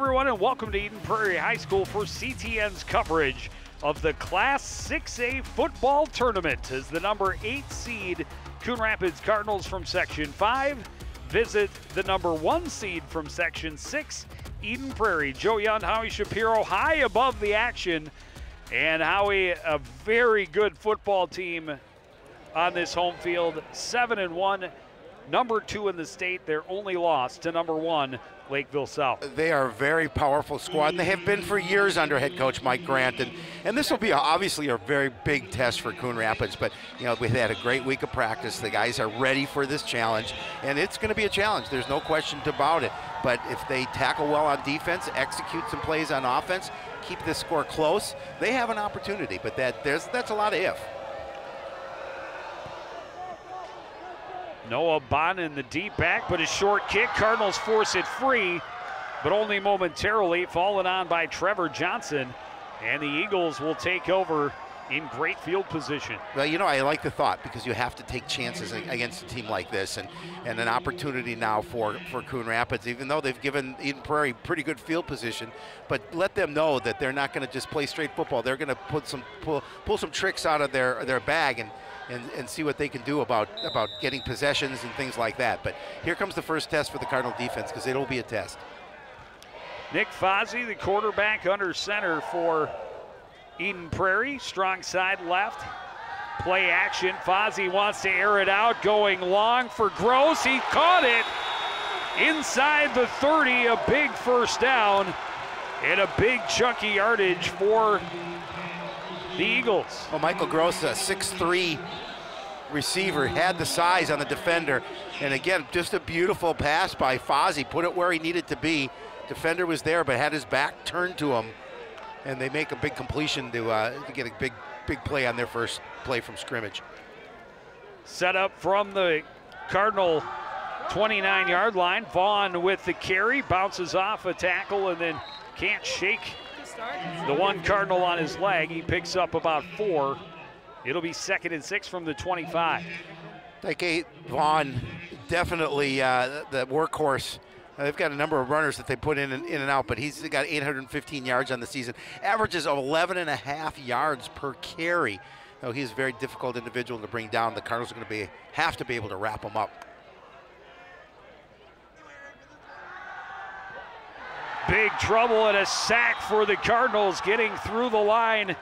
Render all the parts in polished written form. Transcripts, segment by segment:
everyone, and welcome to Eden Prairie High School for CTN's coverage of the Class 6A football tournament as the number 8 seed Coon Rapids Cardinals from Section 5 visit the number 1 seed from Section 6, Eden Prairie. Joe Young, Howie Shapiro high above the action, and Howie, a very good football team on this home field, 7-1, number 2 in the state. Their only loss to number 1, Lakeville South. They are a very powerful squad, and they have been for years under head coach Mike Grant. And this will be obviously a very big test for Coon Rapids, but you know, we've had a great week of practice. The guys are ready for this challenge, and it's going to be a challenge. There's no question about it. But if they tackle well on defense, execute some plays on offense, keep this score close, they have an opportunity. But that's a lot of if. Noah Bond in the deep back, but a short kick. Cardinals force it free, but only momentarily, fallen on by Trevor Johnson. And the Eagles will take over in great field position. Well, you know, I like the thought because you have to take chances against a team like this, and an opportunity now for Coon Rapids, even though they've given Eden Prairie pretty good field position, but let them know that they're not going to just play straight football. They're going to pull some tricks out of their bag and see what they can do about getting possessions and things like that. But here comes the first test for the Cardinal defense, because it'll be a test. Nick Fozzie, the quarterback, under center for Eden Prairie. Strong side left. Play action. Fozzie wants to air it out, going long for Gross. He caught it inside the 30, a big first down and a big chunky yardage for the Eagles. Well, Michael Gross, a 6'3" receiver, had the size on the defender. And again, just a beautiful pass by Fozzie. Put it where he needed to be. Defender was there, but had his back turned to him. And they make a big completion to get a big play on their first play from scrimmage. Set up from the Cardinal 29-yard line. Vaughn with the carry, bounces off a tackle, and then can't shake the one Cardinal on his leg. He picks up about 4. It'll be 2nd and 6 from the 25. Like Vaughn, definitely the workhorse. They've got a number of runners that they put in and out, but he's got 815 yards on the season. Averages of 11.5 yards per carry. So he's a very difficult individual to bring down. The Cardinals are going to have to be able to wrap him up. Big trouble and a sack for the Cardinals, getting through the line.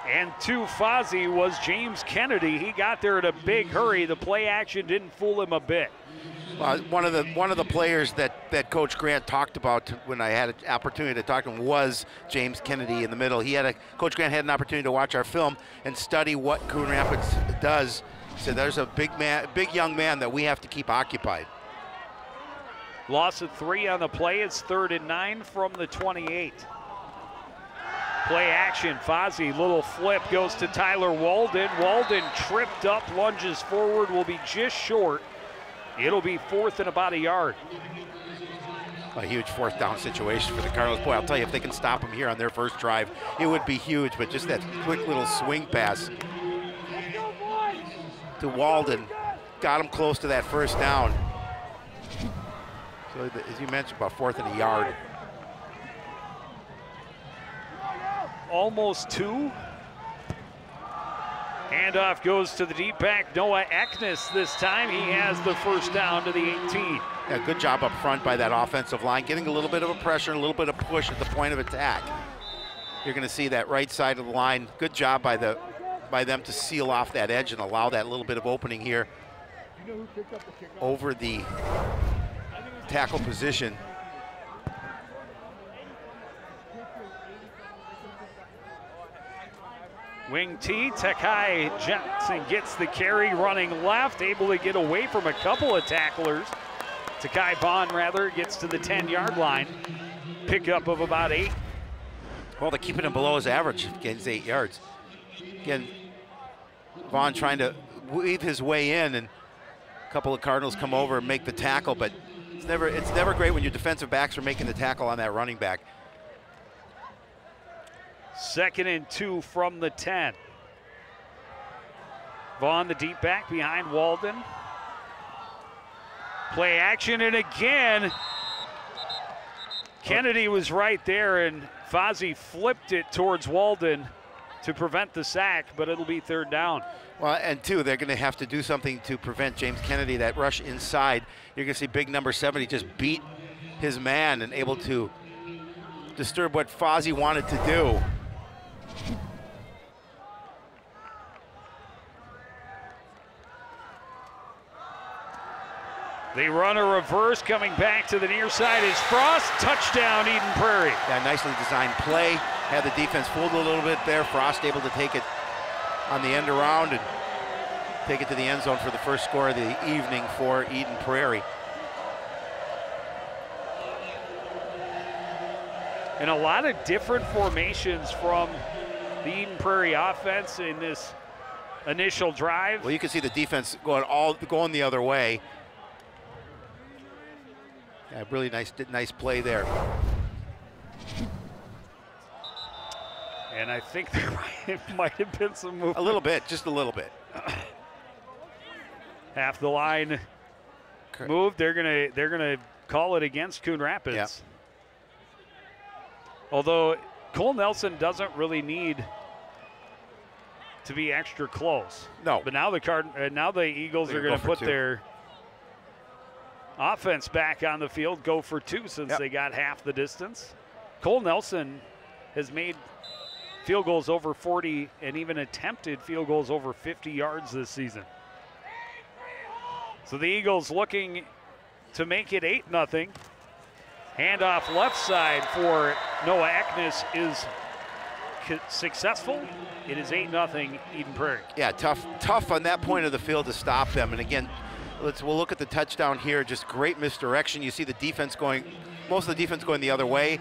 And to Fozzie was James Kennedy. He got there in a big hurry. The play action didn't fool him a bit. One of the players that Coach Grant talked about when I had an opportunity to talk to him was James Kennedy in the middle. Coach Grant had an opportunity to watch our film and study what Coon Rapids does. He said there's a big young man that we have to keep occupied. Loss of 3 on the play. It's 3rd and 9 from the 28. Play action. Fozzie, little flip, goes to Tyler Walden. Walden tripped up, lunges forward, will be just short. It'll be 4th and about a yard. A huge 4th down situation for the Cardinals. Boy, I'll tell you, if they can stop them here on their first drive, it would be huge. But just that quick little swing pass to Walden got him close to that first down. So as you mentioned, about 4th and a yard. Almost 2. Handoff goes to the deep back, Noah Eknes this time. He has the first down to the 18. Yeah, good job up front by that offensive line, getting a little bit of a pressure, a little bit of push at the point of attack. You're going to see that right side of the line. Good job by them to seal off that edge and allow that little bit of opening here over the tackle position. Wing T, Takai Johnson gets the carry, running left, able to get away from a couple of tacklers. Takai Vaughn, rather, gets to the 10-yard line. Pickup of about 8. Well, they're keeping him below his average, gains 8 yards. Again, Vaughn trying to weave his way in, and a couple of Cardinals come over and make the tackle, but it's never great when your defensive backs are making the tackle on that running back. 2nd and 2 from the 10. Vaughn, the deep back behind Walden. Play action, and again, Kennedy was right there, and Fozzie flipped it towards Walden to prevent the sack, but it'll be 3rd down. Well, and two, they're going to have to do something to prevent James Kennedy, that rush inside. You're going to see big number 70 just beat his man and able to disturb what Fozzie wanted to do. They run a reverse, coming back to the near side is Frost. Touchdown, Eden Prairie. Yeah, nicely designed play. Had the defense fooled a little bit there. Frost able to take it on the end around and take it to the end zone for the first score of the evening for Eden Prairie. And a lot of different formations from the Eden Prairie offense in this initial drive. Well, you can see the defense going the other way. Yeah, really nice play there. And I think there might have been some movement. A little bit, just a little bit. Half the line moved. They're gonna call it against Coon Rapids. Yep. Although Cole Nelson doesn't really need to be extra close. No. But now the Eagles are going to put their offense back on the field, go for 2 since they got half the distance. Cole Nelson has made field goals over 40 and even attempted field goals over 50 yards this season. So the Eagles looking to make it 8-0. Handoff left side for Noah Eknes is successful. It is 8-0 Eden Prairie. Yeah, tough on that point of the field to stop them. And again, we'll look at the touchdown here. Just great misdirection. You see the defense most of the defense going the other way.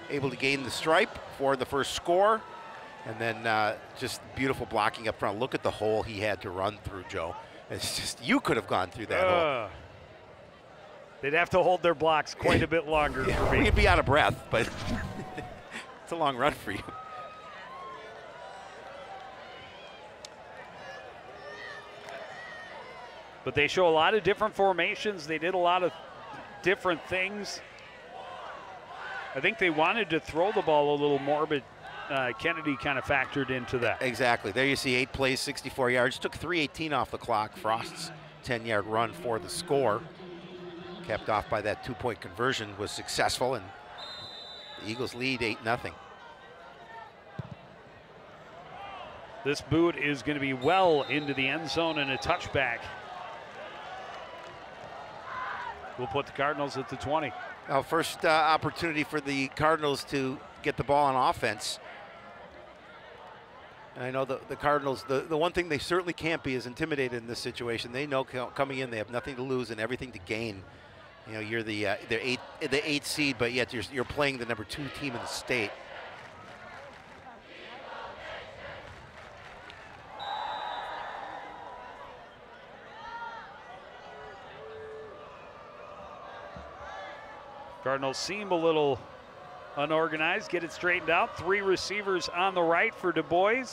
Able to gain the stripe for the first score. And then just beautiful blocking up front. Look at the hole he had to run through, Joe. It's just, you could have gone through that hole. They'd have to hold their blocks quite a bit longer for me. We'd be out of breath, but it's a long run for you. But they show a lot of different formations. They did a lot of different things. I think they wanted to throw the ball a little more, but Kennedy kind of factored into that. Exactly. There you see 8 plays, 64 yards. Took 3:18 off the clock. Frost's 10-yard run for the score. Capped off by that 2-point conversion was successful, and the Eagles lead 8-0. This boot is going to be well into the end zone and a touchback. We'll put the Cardinals at the 20. Now, first opportunity for the Cardinals to get the ball on offense. And I know the Cardinals, the one thing they certainly can't be is intimidated in this situation. They know coming in they have nothing to lose and everything to gain. You know, you're the 8th seed, but yet you're playing the number 2 team in the state. Cardinals seem a little unorganized. Get it straightened out. 3 receivers on the right for Du Bois.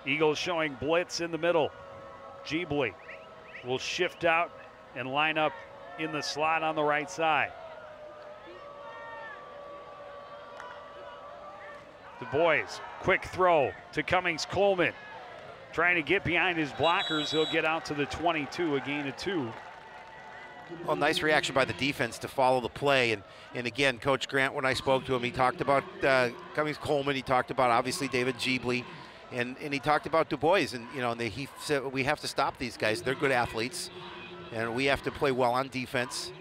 Eagles showing blitz in the middle. Jeebley will shift out and line up in the slot on the right side. Du Bois, quick throw to Cummings Coleman. Trying to get behind his blockers. He'll get out to the 22, a gain of 2. Well, nice reaction by the defense to follow the play. And again, Coach Grant, when I spoke to him, he talked about Cummings Coleman. He talked about, obviously, David Jeebley. And he talked about Du Bois. And, you know, he said, we have to stop these guys. They're good athletes. And we have to play well on defense.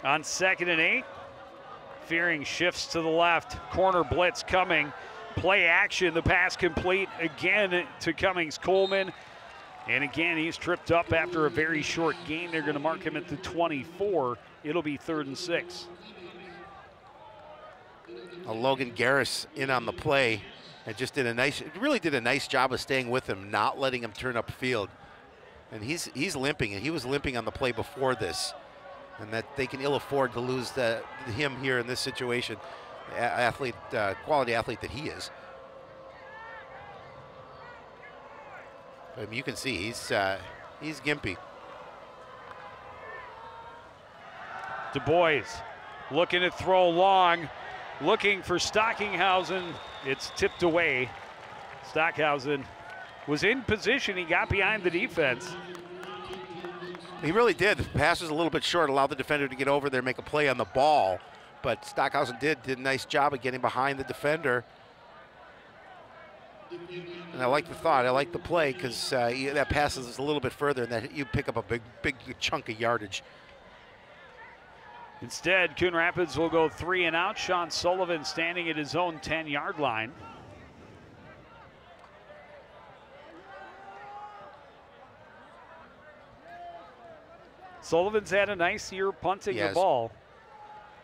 On 2nd and 8, Fearing shifts to the left. Corner blitz coming. Play action. The pass complete again to Cummings Coleman. And again, he's tripped up after a very short gain. They're going to mark him at the 24. It'll be 3rd and 6. Logan Garris in on the play and just really did a nice job of staying with him, not letting him turn upfield. And he's limping, and he was limping on the play before this. and that they can ill afford to lose him here in this situation. Athlete, quality athlete that he is. I mean, you can see he's gimpy. Du Bois looking to throw long, looking for Stockinghausen. It's tipped away. Stockhausen was in position. He got behind the defense. He really did. The pass was a little bit short, allowed the defender to get over there, make a play on the ball. But Stockhausen did a nice job of getting behind the defender. And I like the thought. I like the play because that passes us a little bit further, and that you pick up a big chunk of yardage. Instead, Coon Rapids will go 3 and out. Sean Sullivan standing at his own 10-yard line. Sullivan's had a nice year punting the ball.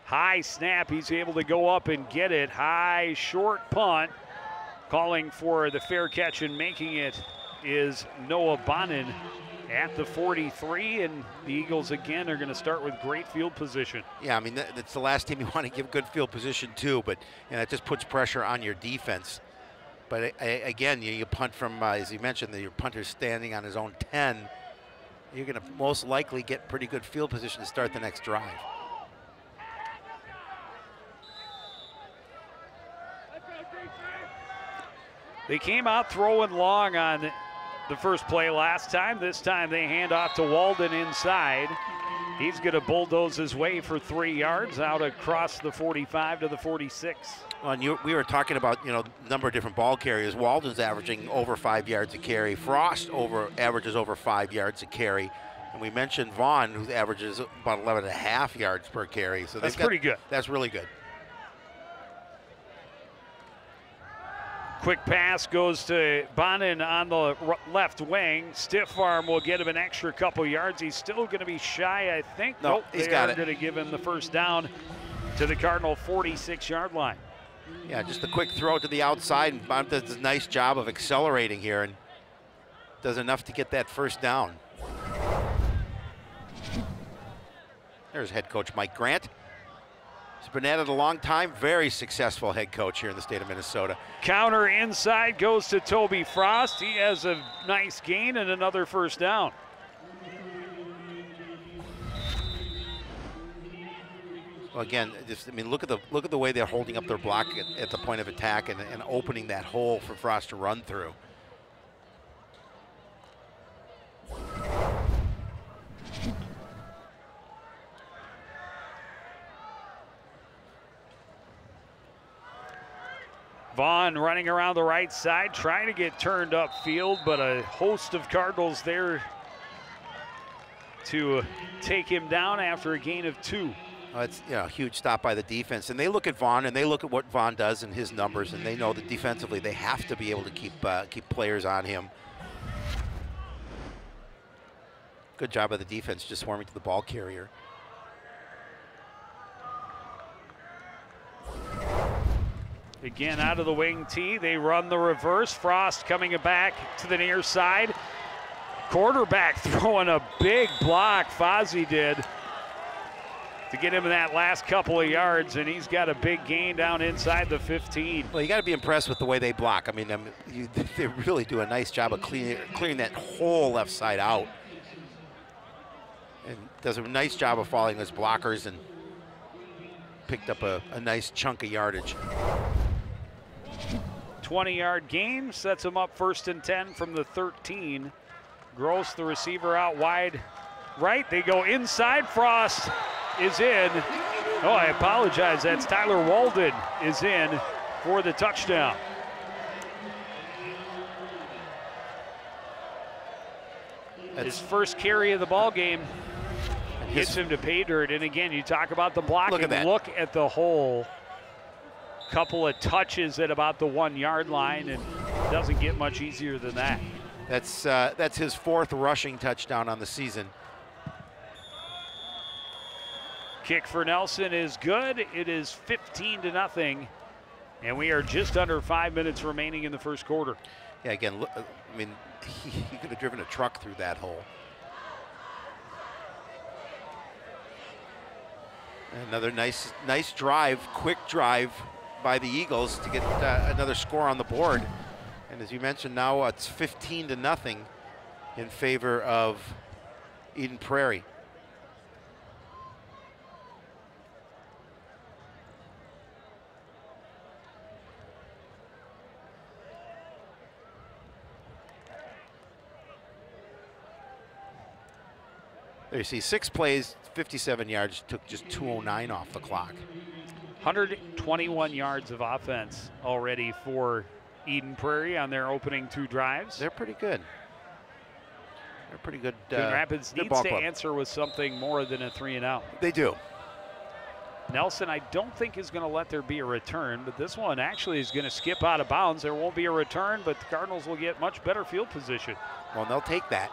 High snap, he's able to go up and get it. High, short punt. Calling for the fair catch and making it is Noah Bonin at the 43, and the Eagles again are going to start with great field position. Yeah, I mean, that's the last team you want to give good field position to, but it just puts pressure on your defense. But again, you punt from, as you mentioned, your punter's standing on his own 10. You're going to most likely get pretty good field position to start the next drive. They came out throwing long on the first play last time. This time they hand off to Walden inside. He's going to bulldoze his way for 3 yards out across the 45 to the 46. Well, and we were talking about, a number of different ball carriers. Walden's averaging over 5 yards a carry. Frost averages over 5 yards a carry. And we mentioned Vaughn, who averages about 11.5 yards per carry. So that's pretty good. That's really good. Quick pass goes to Bonin on the left wing. Stiff arm will get him an extra couple yards. He's still going to be shy, I think. Nope, he's got it. They're going to give him the first down to the Cardinal 46-yard line. Yeah, just a quick throw to the outside, and Bonin does a nice job of accelerating here and does enough to get that first down. There's head coach Mike Grant. He's been at it a long time. Very successful head coach here in the state of Minnesota. Counter inside goes to Toby Frost. He has a nice gain and another first down. Well, again, look at the way they're holding up their block at the point of attack and opening that hole for Frost to run through. Vaughn running around the right side, trying to get turned upfield, but a host of Cardinals there to take him down after a gain of 2. It's a huge stop by the defense, and they look at Vaughn and they look at what Vaughn does and his numbers, and they know that defensively they have to be able to keep players on him. Good job by the defense, just swarming to the ball carrier. Again, out of the wing tee, they run the reverse. Frost coming back to the near side. Quarterback throwing a big block, Fozzie did, to get him in that last couple of yards, and he's got a big gain down inside the 15. Well, you got to be impressed with the way they block. I mean, they really do a nice job of clearing that whole left side out. And does a nice job of following his blockers and picked up a nice chunk of yardage. 20-yard gain sets him up 1st and 10 from the 13. Gross, the receiver, out wide right. They go inside. Frost is in. Oh, I apologize. That's Tyler Walden is in for the touchdown. His first carry of the ball game hits him to pay dirt. And again, you talk about the blocking. Look at the hole. Couple of touches at about the 1 yard line, and doesn't get much easier than that. That's his 4th rushing touchdown on the season. Kick for Nelson is good. It is 15-0, and we are just under 5 minutes remaining in the first quarter. Yeah, again, look, I mean, he could have driven a truck through that hole. Another nice drive, quick drive by the Eagles to get another score on the board. And as you mentioned, now it's 15-0 in favor of Eden Prairie. There you see 6 plays, 57 yards, took just 2:09 off the clock. 121 yards of offense already for Eden Prairie on their opening 2 drives. They're pretty good. They're pretty good. Coon Rapids needs to answer with something more than a 3-and-out. They do. Nelson, I don't think is going to let there be a return, but this one actually is going to skip out of bounds. There won't be a return, but the Cardinals will get much better field position. Well, they'll take that.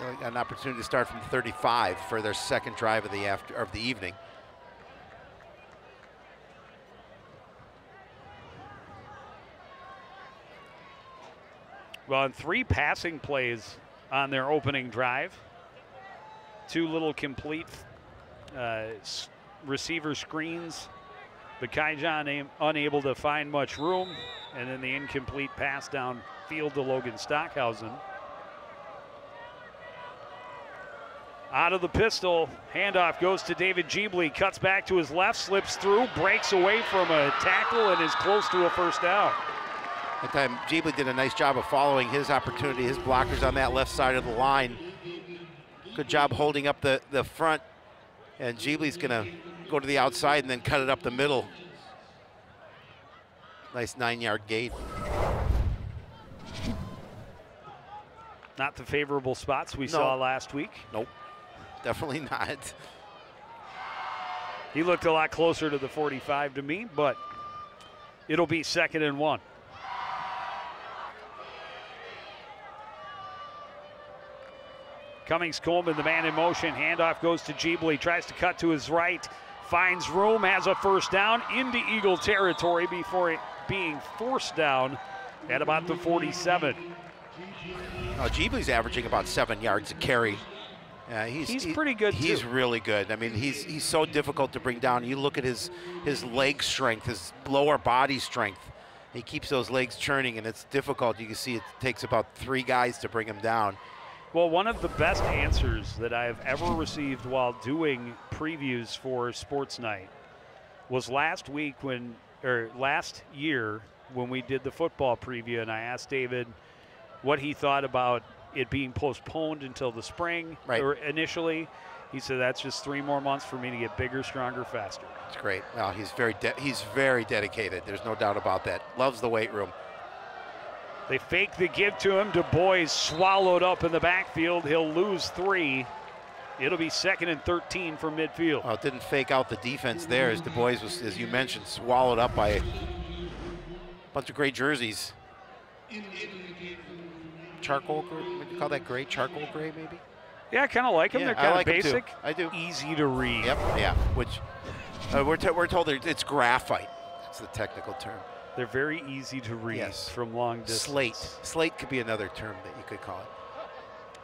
And an opportunity to start from 35 for their second drive of the evening. Well, in 3 passing plays on their opening drive, 2 little complete receiver screens, but Kaijan unable to find much room, and then the incomplete pass downfield to Logan Stockhausen. Out of the pistol, handoff goes to David Jeebley, cuts back to his left, slips through, breaks away from a tackle, and is close to a first down. That time, Jeebley did a nice job of following his opportunity, his blockers on that left side of the line. Good job holding up the front, and Jeebley's gonna go to the outside and then cut it up the middle. Nice 9-yard gain. Not the favorable spots we saw last week. Nope, definitely not. He looked a lot closer to the 45 to me, but it'll be 2nd and 1. Cummings Coleman, the man in motion. Handoff goes to Jeebley. Tries to cut to his right. Finds room. Has a first down into Eagle territory before it being forced down at about the 47. Jeebley's averaging about 7 yards a carry. He's pretty good, He's too. really good. I mean, he's so difficult to bring down. You look at his leg strength, his lower body strength. He keeps those legs churning, and it's difficult. You can see it takes about 3 guys to bring him down. Well, one of the best answers that I've ever received while doing previews for Sports Night was last year when we did the football preview, and I asked David what he thought about it being postponed until the spring, or initially. He said, that's just 3 more months for me to get bigger, stronger, faster. It's great. Well, he's very dedicated. There's no doubt about that. Loves the weight room. They fake the give to him. Du Bois swallowed up in the backfield. He'll lose 3. It'll be 2nd and 13 from midfield. Well, it didn't fake out the defense there, as Du Bois was, as you mentioned, swallowed up by a bunch of gray jerseys. Charcoal gray? Would you call that gray? Charcoal gray, maybe? Yeah, I kind of like them. Yeah, they're kind of like basic. I do. Easy to read. Yep, yeah. Which we're told it's graphite. That's the technical term. They're very easy to read from long distance. Slate could be another term that you could call it.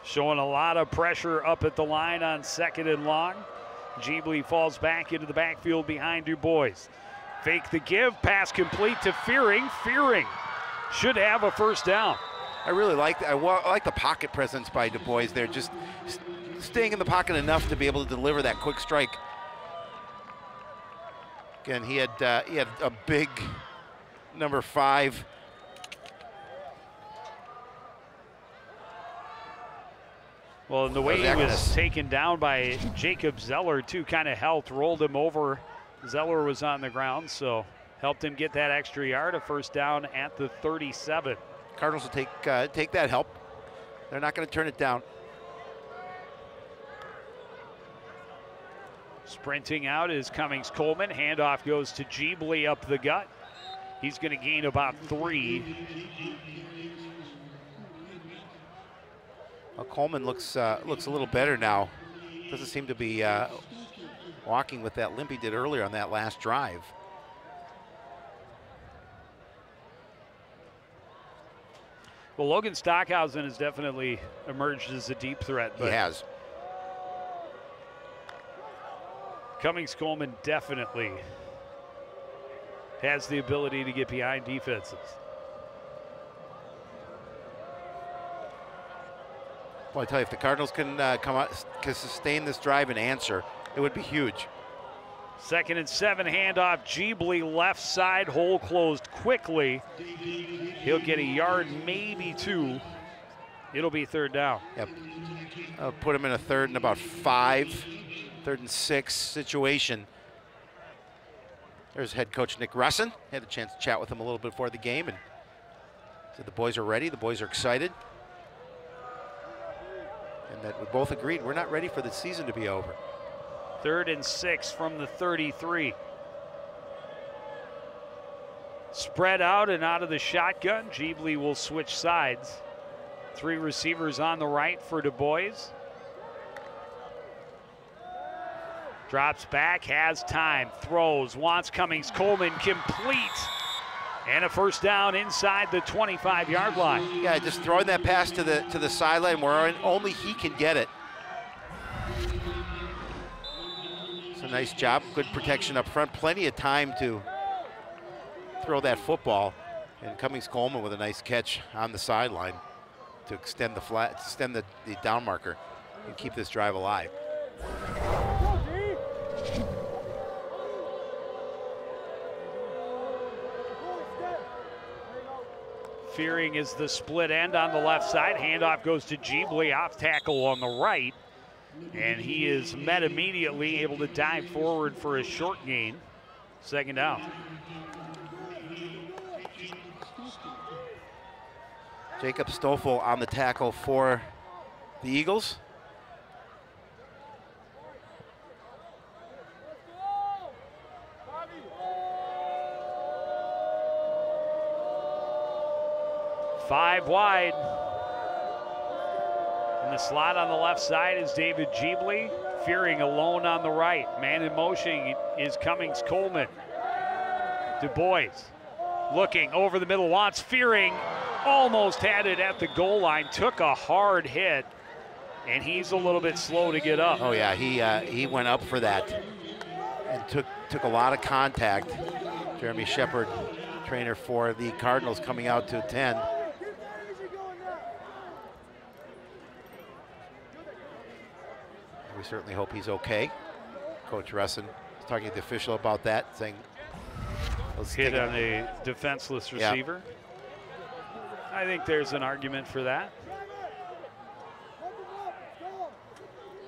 Showing a lot of pressure up at the line on 2nd and long. Jeebley falls back into the backfield behind Du Bois. Fake the give, pass complete to Fearing. Fearing should have a first down. I really like the pocket presence by Du Bois there, just staying in the pocket enough to be able to deliver that quick strike. Again, he had a big number 5. Well, and the way he was taken down by Jacob Zeller, too, kind of helped, rolled him over. Zeller was on the ground, so helped him get that extra yard, a first down at the 37. Cardinals will take that help. They're not going to turn it down. Sprinting out is Cummings Coleman. Handoff goes to Jeebley up the gut. He's going to gain about 3. Well, Coleman looks a little better now. Doesn't seem to be walking with that limp he did earlier on that last drive. Well, Logan Stockhausen has definitely emerged as a deep threat. He has. Cummings Coleman definitely has the ability to get behind defenses. Well, I tell you, if the Cardinals can come out, can sustain this drive and answer, it would be huge. 2nd and 7, handoff. Jeebly left side, hole closed quickly. He'll get a yard, maybe 2. It'll be 3rd down. Yep. I'll put him in a 3rd and about 5, 3rd and 6 situation. There's head coach Nick Russin. Had a chance to chat with him a little bit before the game and said the boys are ready, the boys are excited. And that we both agreed we're not ready for the season to be over. 3rd and 6 from the 33. Spread out and out of the shotgun. Jeebly will switch sides. 3 receivers on the right for Du Bois. Drops back, has time, throws, wants Cummings Coleman, complete. And a 1st down inside the 25-yard line. Yeah, just throwing that pass to the sideline where only he can get it. It's a nice job, good protection up front, plenty of time to throw that football. And Cummings Coleman with a nice catch on the sideline to extend the down marker and keep this drive alive. Fearing is the split end on the left side. Handoff goes to Jeebly, off tackle on the right. And he is met immediately, able to dive forward for a short gain. 2nd down. Jacob Stoffel on the tackle for the Eagles. Five wide. In the slot on the left side is David Jeebly. Fearing alone on the right. Man in motion is Cummings Coleman. Du Bois looking over the middle, wants Fearing. Almost had it at the goal line, took a hard hit, and he's a little bit slow to get up. Oh yeah, he went up for that and took a lot of contact. Jeremy Shepard, trainer for the Cardinals, coming out to attend. We certainly hope he's okay. Coach Russin was talking to the official about that, saying, let's hit on a defenseless receiver. Yeah. I think there's an argument for that.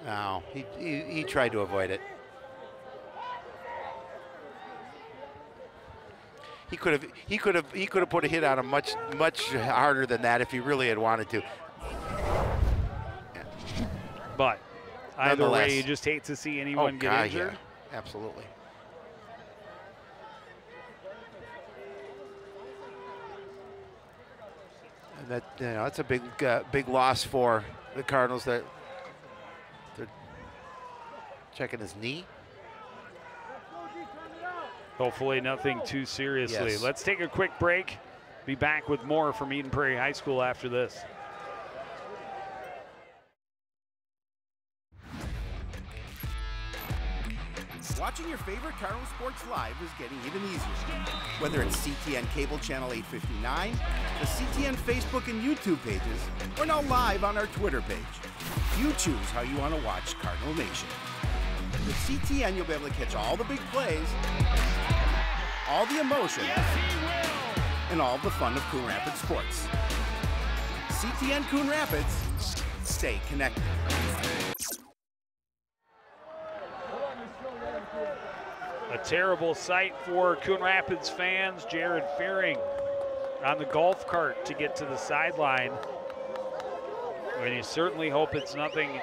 No, he tried to avoid it. He could have put a hit on him much harder than that if he really had wanted to. But either way, you just hate to see anyone get injured. Yeah, absolutely. And that, that's a big loss for the Cardinals. They're checking his knee. Hopefully nothing too seriously. Yes. Let's take a quick break. Be back with more from Eden Prairie High School after this. Watching your favorite Cardinal sports live is getting even easier. Whether it's CTN Cable Channel 859, the CTN Facebook and YouTube pages, or now live on our Twitter page. You choose how you want to watch Cardinal Nation. With CTN, you'll be able to catch all the big plays, all the emotion, and all the fun of Coon Rapids sports. CTN Coon Rapids, stay connected. A terrible sight for Coon Rapids fans. Jared Fearing on the golf cart to get to the sideline. And you certainly hope it's nothing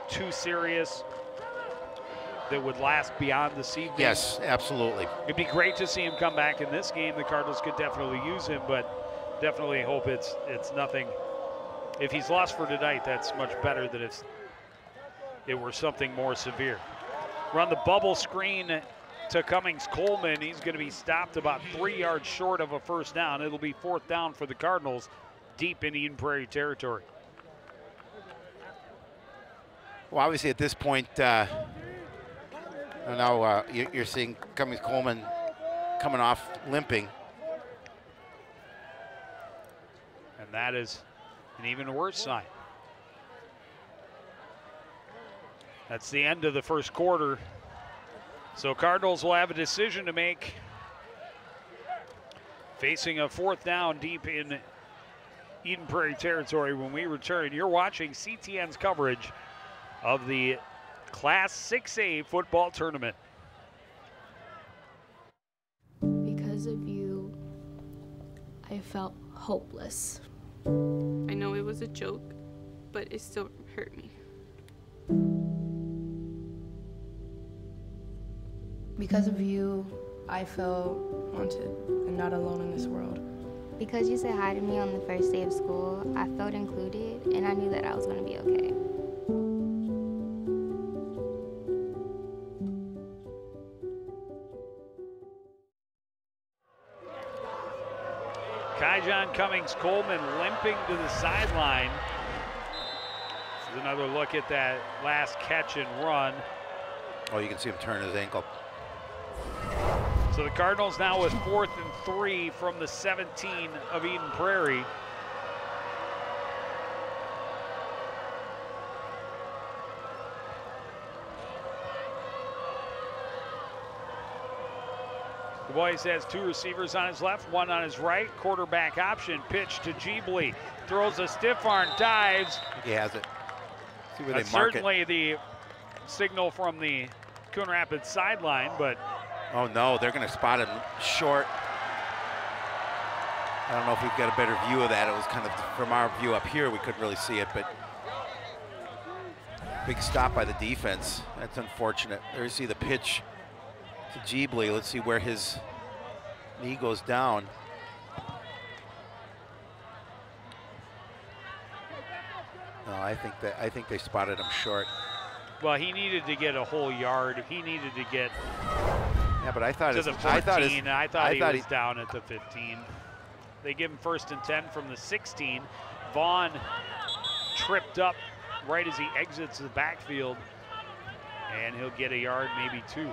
too serious that would last beyond this evening. Yes, absolutely. It'd be great to see him come back in this game. The Cardinals could definitely use him, but definitely hope it's nothing. If he's lost for tonight, that's much better than if it were something more severe. Run the bubble screen to Cummings Coleman. He's going to be stopped about 3 yards short of a 1st down. It'll be 4th down for the Cardinals, deep in Eden Prairie territory. Well, obviously at this point, And now you're seeing Cummings Coleman coming off limping. And that is an even worse sign. That's the end of the first quarter. So Cardinals will have a decision to make, facing a 4th down deep in Eden Prairie territory when we return. You're watching CTN's coverage of the Class 6A football tournament. Because of you, I felt hopeless. I know it was a joke, but it still hurt me. Because of you, I felt wanted and not alone in this world. Because you said hi to me on the first day of school, I felt included, and I knew that I was going to be okay. Kyjon Cummings Coleman limping to the sideline. This is another look at that last catch and run. Oh, you can see him turn his ankle. So the Cardinals now with 4th and 3 from the 17 of Eden Prairie. Du Bois has 2 receivers on his left, 1 on his right. Quarterback option, pitch to Jeebley. Throws a stiff arm, dives. He has it. See where That's they mark certainly it. the signal from the Coon Rapids sideline, but Oh no, they're going to spot him short. I don't know if we've got a better view of that. It was kind of from our view up here, we couldn't really see it, but big stop by the defense. That's unfortunate. There you see the pitch to Jeebley. Let's see where his knee goes down. No, I think they spotted him short. well, he needed to get a whole yard. He needed to get Yeah, but I thought to the 14. I thought he was down at the 15. They give him 1st and 10 from the 16. Vaughn tripped up right as he exits the backfield, and he'll get a yard, maybe 2.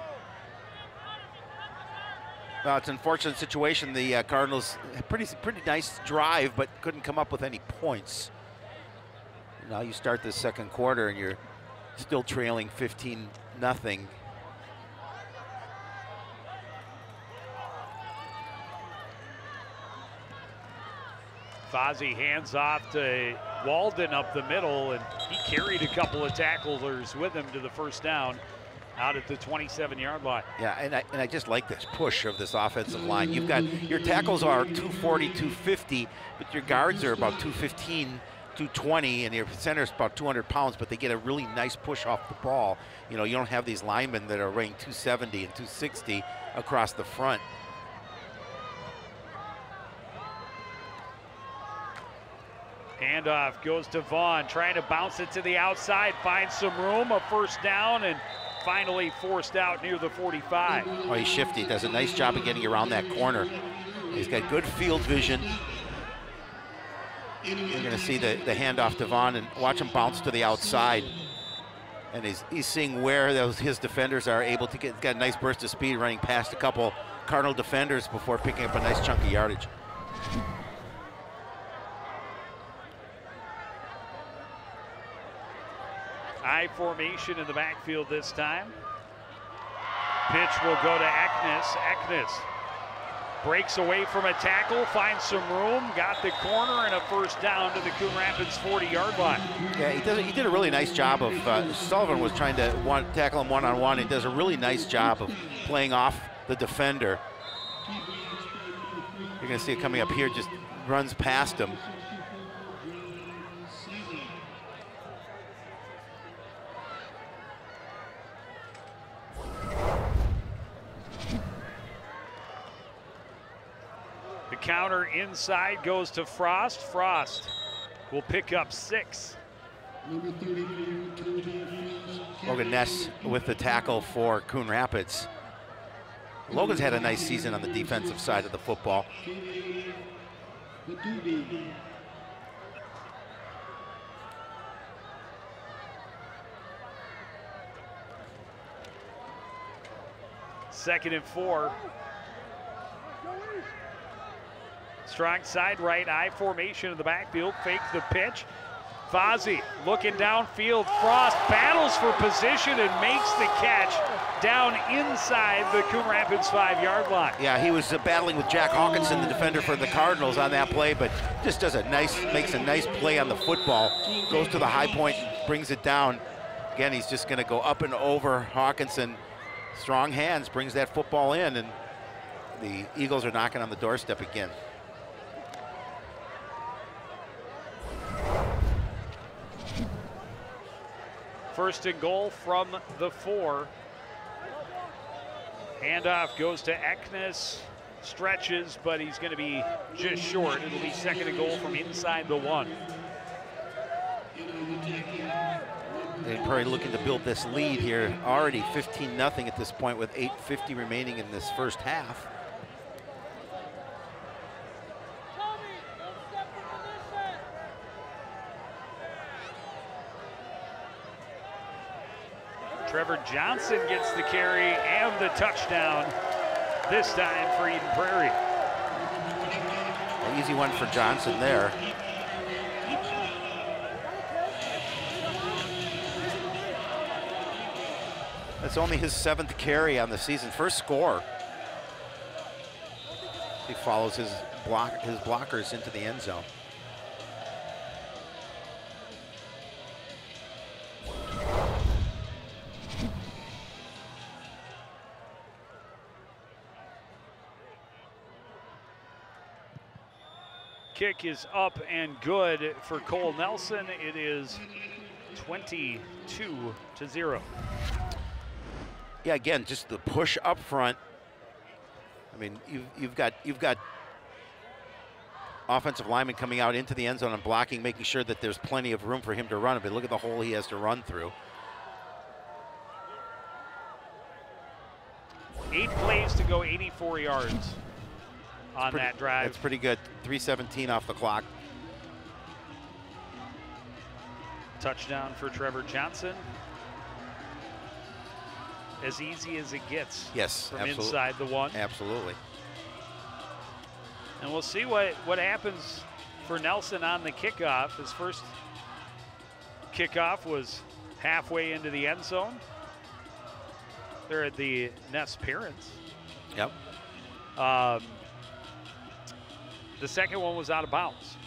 It's an unfortunate situation. The Cardinals pretty nice drive, but couldn't come up with any points. Now you start the second quarter and you're still trailing 15-0. Fozzie hands off to Walden up the middle, and he carried a couple of tacklers with him to the 1st down out at the 27-yard line. Yeah, and I just like this push of this offensive line. You've got, your tackles are 240, 250, but your guards are about 215, 220, and your center's about 200 pounds, but they get a really nice push off the ball. You know, you don't have these linemen that are weighing 270 and 260 across the front. Handoff goes to Vaughn, trying to bounce it to the outside, finds some room, a 1st down, and finally forced out near the 45. Oh, he's shifty, does a nice job of getting around that corner. He's got good field vision. You're gonna see the handoff to Vaughn and watch him bounce to the outside. And he's seeing where his defenders are able to get, got a nice burst of speed running past a couple Cardinal defenders before picking up a nice chunk of yardage. I formation in the backfield this time. Pitch will go to Eknes. Eknes breaks away from a tackle, finds some room, got the corner, and a 1st down to the Coon Rapids 40-yard line. Yeah, he did a really nice job of, Sullivan was trying to tackle him one-on-one. He does a really nice job of playing off the defender. You're gonna see it coming up here, just runs past him. The counter inside goes to Frost. Frost will pick up 6. Logan Ness with the tackle for Coon Rapids. Logan's had a nice season on the defensive side of the football. 2nd and 4. Strong side right eye formation in the backfield. Fake the pitch. Fozzie looking downfield. Frost battles for position and makes the catch down inside the Coon Rapids 5-yard line. Yeah, he was battling with Jack Hawkinson, the defender for the Cardinals, on that play, but just makes a nice play on the football. Goes to the high point, brings it down. Again, he's just going to go up and over Hawkinson. Strong hands, brings that football in, and the Eagles are knocking on the doorstep again. First and goal from the 4. Handoff goes to Eknes, stretches, but he's going to be just short. It'll be 2nd and goal from inside the 1. They're probably looking to build this lead here. Already 15-0 at this point with 8:50 remaining in this first half. Trevor Johnson gets the carry and the touchdown, this time for Eden Prairie. An easy one for Johnson there. That's only his 7th carry on the season, first score. He follows his blockers into the end zone. Kick is up and good for Cole Nelson. It is 22-0. Yeah, again, just the push up front. I mean, you've got offensive linemen coming out into the end zone and blocking, making sure that there's plenty of room for him to run. But look at the hole he has to run through. 8 plays to go 84 yards on that drive. That's pretty good. 3:17 off the clock. Touchdown for Trevor Johnson. As easy as it gets. Yes, from absolutely. Inside the 1. Absolutely. And we'll see what happens for Nelson on the kickoff. His first kickoff was halfway into the end zone. They're at the Ness Parents. Yep. The second one was out of bounds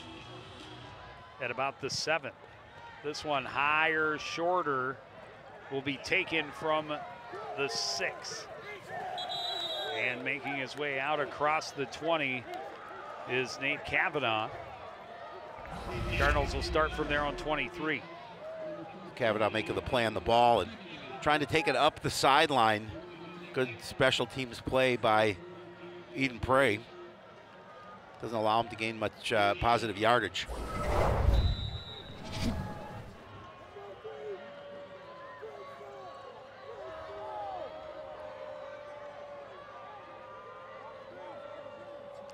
at about the 7. This one higher, shorter, will be taken from the 6. And making his way out across the 20 is Nate Kavanaugh. Cardinals will start from their own 23. Kavanaugh making the play on the ball and trying to take it up the sideline. Good special teams play by Eden Prairie. Doesn't allow him to gain much positive yardage.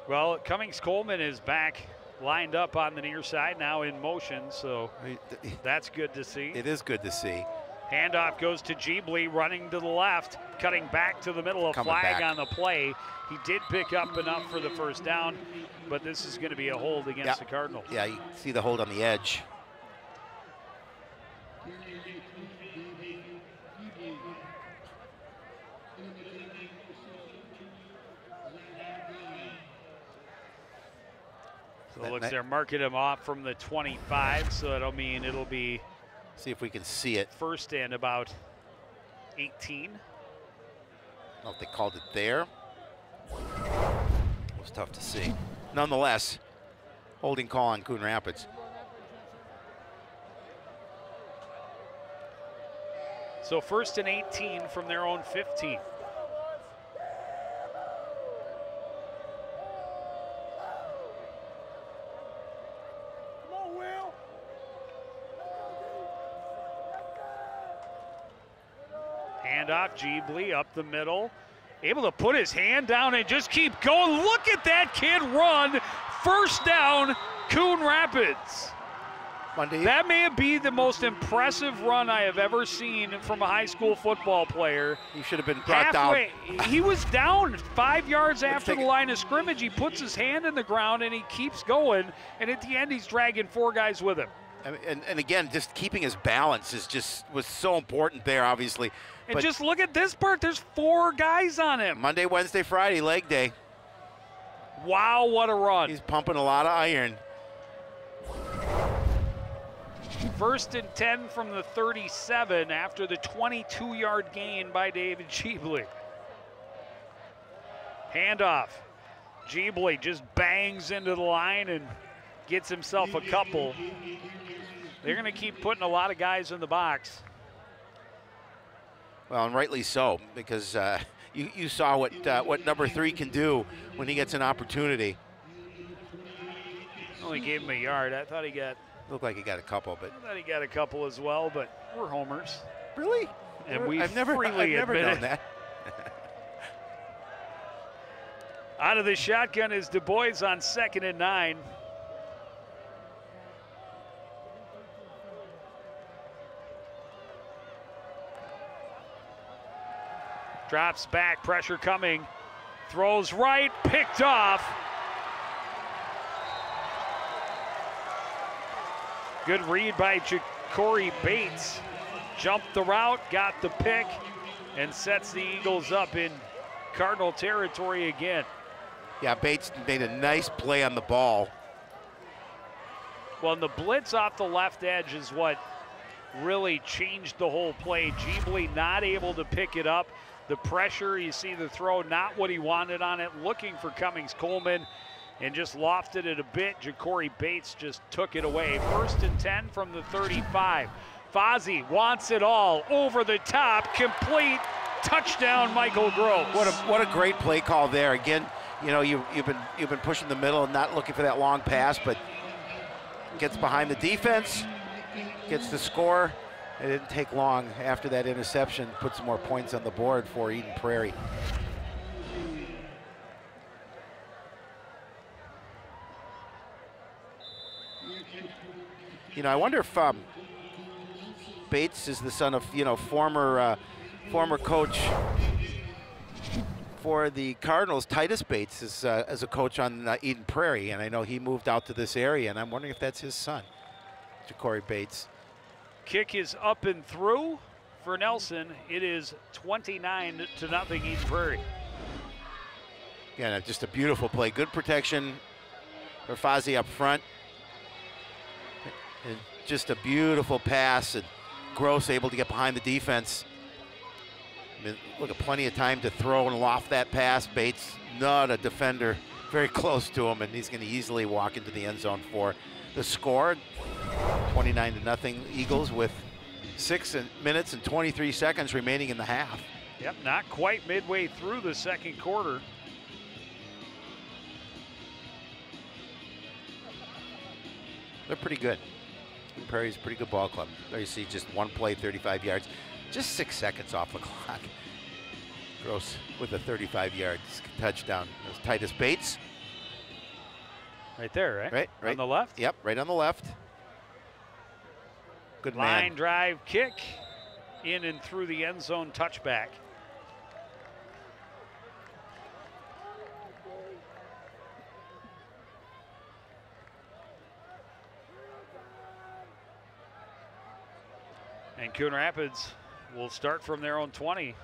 Well, Cummings-Coleman is back lined up on the near side, now in motion, so that's good to see. It is good to see. Handoff goes to Jeebly, running to the left, cutting back to the middle, a flag on the play. He did pick up enough for the first down, but this is going to be a hold against the Cardinals. Yeah, you see the hold on the edge. So it looks they're marking him off from the 25, so that'll mean it'll be. See if we can see it. First and about 18. I don't know if they called it there. It was tough to see. Nonetheless, holding call on Coon Rapids. So first and 18 from their own 15. Handoff, Jeebly up the middle. Able to put his hand down and just keep going. Look at that kid run. First down, Coon Rapids. Monday. That may be the most impressive run I have ever seen from a high school football player. He should have been brought Halfway, down. he was down 5 yards after the line of scrimmage. He puts his hand in the ground and he keeps going. And at the end, he's dragging 4 guys with him. And again, just keeping his balance was so important there, obviously. And but just look at this part. There's 4 guys on him. Monday, Wednesday, Friday, leg day. Wow, what a run. He's pumping a lot of iron. 1st and 10 from the 37 after the 22-yard gain by David Jeebley. Handoff. Jeebley just bangs into the line and gets himself a couple. They're going to keep putting a lot of guys in the box. Well, and rightly so, because you saw what number 3 can do when he gets an opportunity. Only gave him a yard. I thought he got. Looked like he got a couple, but I thought he got a couple as well, but we're homers. Really? And we I've never known that. Out of the shotgun is Du Bois on 2nd and 9. Drops back, pressure coming. Throws right, picked off. Good read by Ja'Cory Bates. Jumped the route, got the pick, and sets the Eagles up in Cardinal territory again. Yeah, Bates made a nice play on the ball. Well, and the blitz off the left edge is what really changed the whole play. Jeebley not able to pick it up. The pressure, you see the throw, not what he wanted on it, looking for Cummings-Coleman, and just lofted it a bit. Ja'Cory Bates just took it away. 1st and 10 from the 35. Fozzie wants it all, over the top, complete, touchdown Michael Gross. What a great play call there. Again, you know, you've been pushing the middle and not looking for that long pass, but gets behind the defense, gets the score. It didn't take long after that interception, put some more points on the board for Eden Prairie. You know, I wonder if Bates is the son of, you know, former coach for the Cardinals. Titus Bates is as a coach on Eden Prairie, and I know he moved out to this area, and I'm wondering if that's his son, Ja'Cory Bates. Kick is up and through for Nelson. It is 29-0 Eden Prairie. Yeah, just a beautiful play. Good protection for Fozzie up front. And just a beautiful pass, and Gross able to get behind the defense. I mean, look at plenty of time to throw and loft that pass. Bates, not a defender, very close to him, and he's going to easily walk into the end zone for the score. 29-0 Eagles with 6 minutes and 23 seconds remaining in the half. Yep, not quite midway through the second quarter. They're pretty good. Prairie's a pretty good ball club. There you see just one play, 35 yards. Just 6 seconds off the clock. Gross with a 35-yard touchdown. That was Titus Bates. Right there, right? Right. On the left? Yep, right on the left. Good man. Line drive kick, in and through the end zone, touchback. And Coon Rapids will start from their own 20.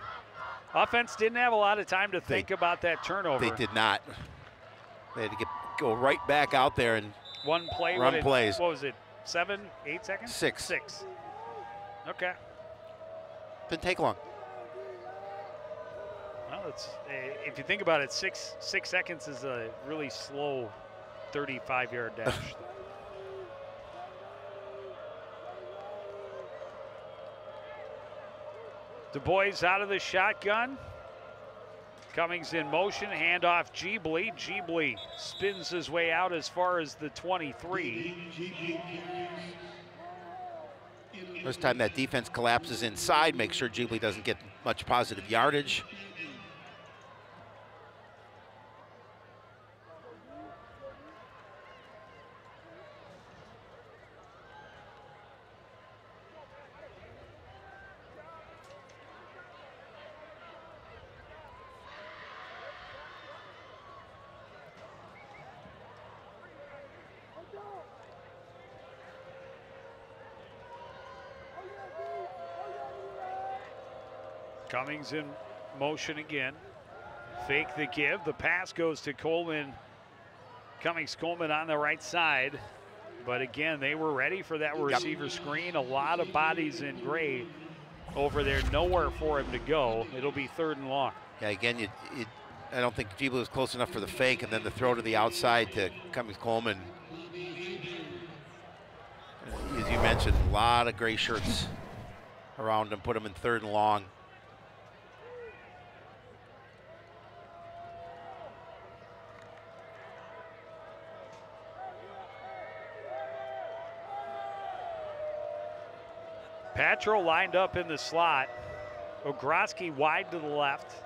Offense didn't have a lot of time to think about that turnover. They did not. They had to go right back out there and one play, run plays. What was it, 7, 8 seconds? 6. 6. Okay. Didn't take long. Well, it's if you think about it, 6 seconds is a really slow 35-yard dash. Du Bois out of the shotgun. Cummings in motion, handoff Jeebley. Jeebley spins his way out as far as the 23. First time that defense collapses inside, make sure Jeebley doesn't get much positive yardage. Cummings in motion again. Fake the give. The pass goes to Coleman. Coleman on the right side. But again, they were ready for that receiver screen. A lot of bodies in gray over there. Nowhere for him to go. It'll be 3rd and long. Yeah, again, I don't think Jeebly was close enough for the fake, and then the throw to the outside to Cummings-Coleman. As you mentioned, a lot of gray shirts around him, put him in 3rd and long. Patro lined up in the slot. Ogroski wide to the left.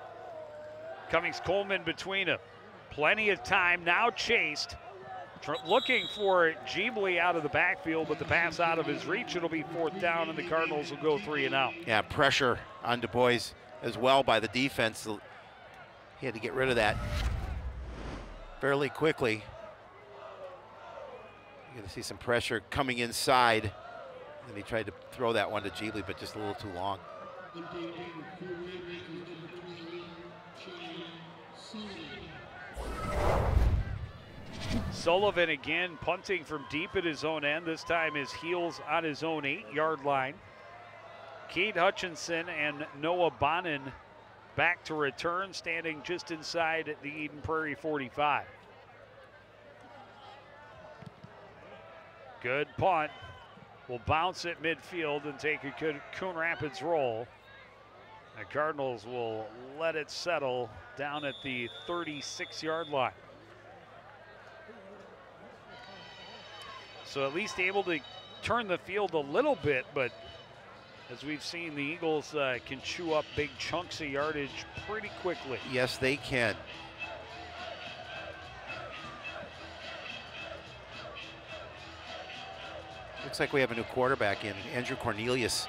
Cummings-Coleman between them. Plenty of time, now chased. Looking for Jeebly out of the backfield, but the pass out of his reach. It'll be 4th down, and the Cardinals will go 3 and out. Yeah, pressure on Du Bois as well by the defense. He had to get rid of that fairly quickly. You're going to see some pressure coming inside. And he tried to throw that one to Jeebly, but just a little too long. Sullivan again punting from deep at his own end. This time his heels on his own 8-yard line. Cade Hutchinson and Noah Bonin back to return, standing just inside the Eden Prairie 45. Good punt. Will bounce at midfield and take a good Coon Rapids roll. The Cardinals will let it settle down at the 36-yard line. So at least able to turn the field a little bit, but as we've seen, the Eagles can chew up big chunks of yardage pretty quickly. Yes, they can. Looks like we have a new quarterback in, Andrew Cornelius.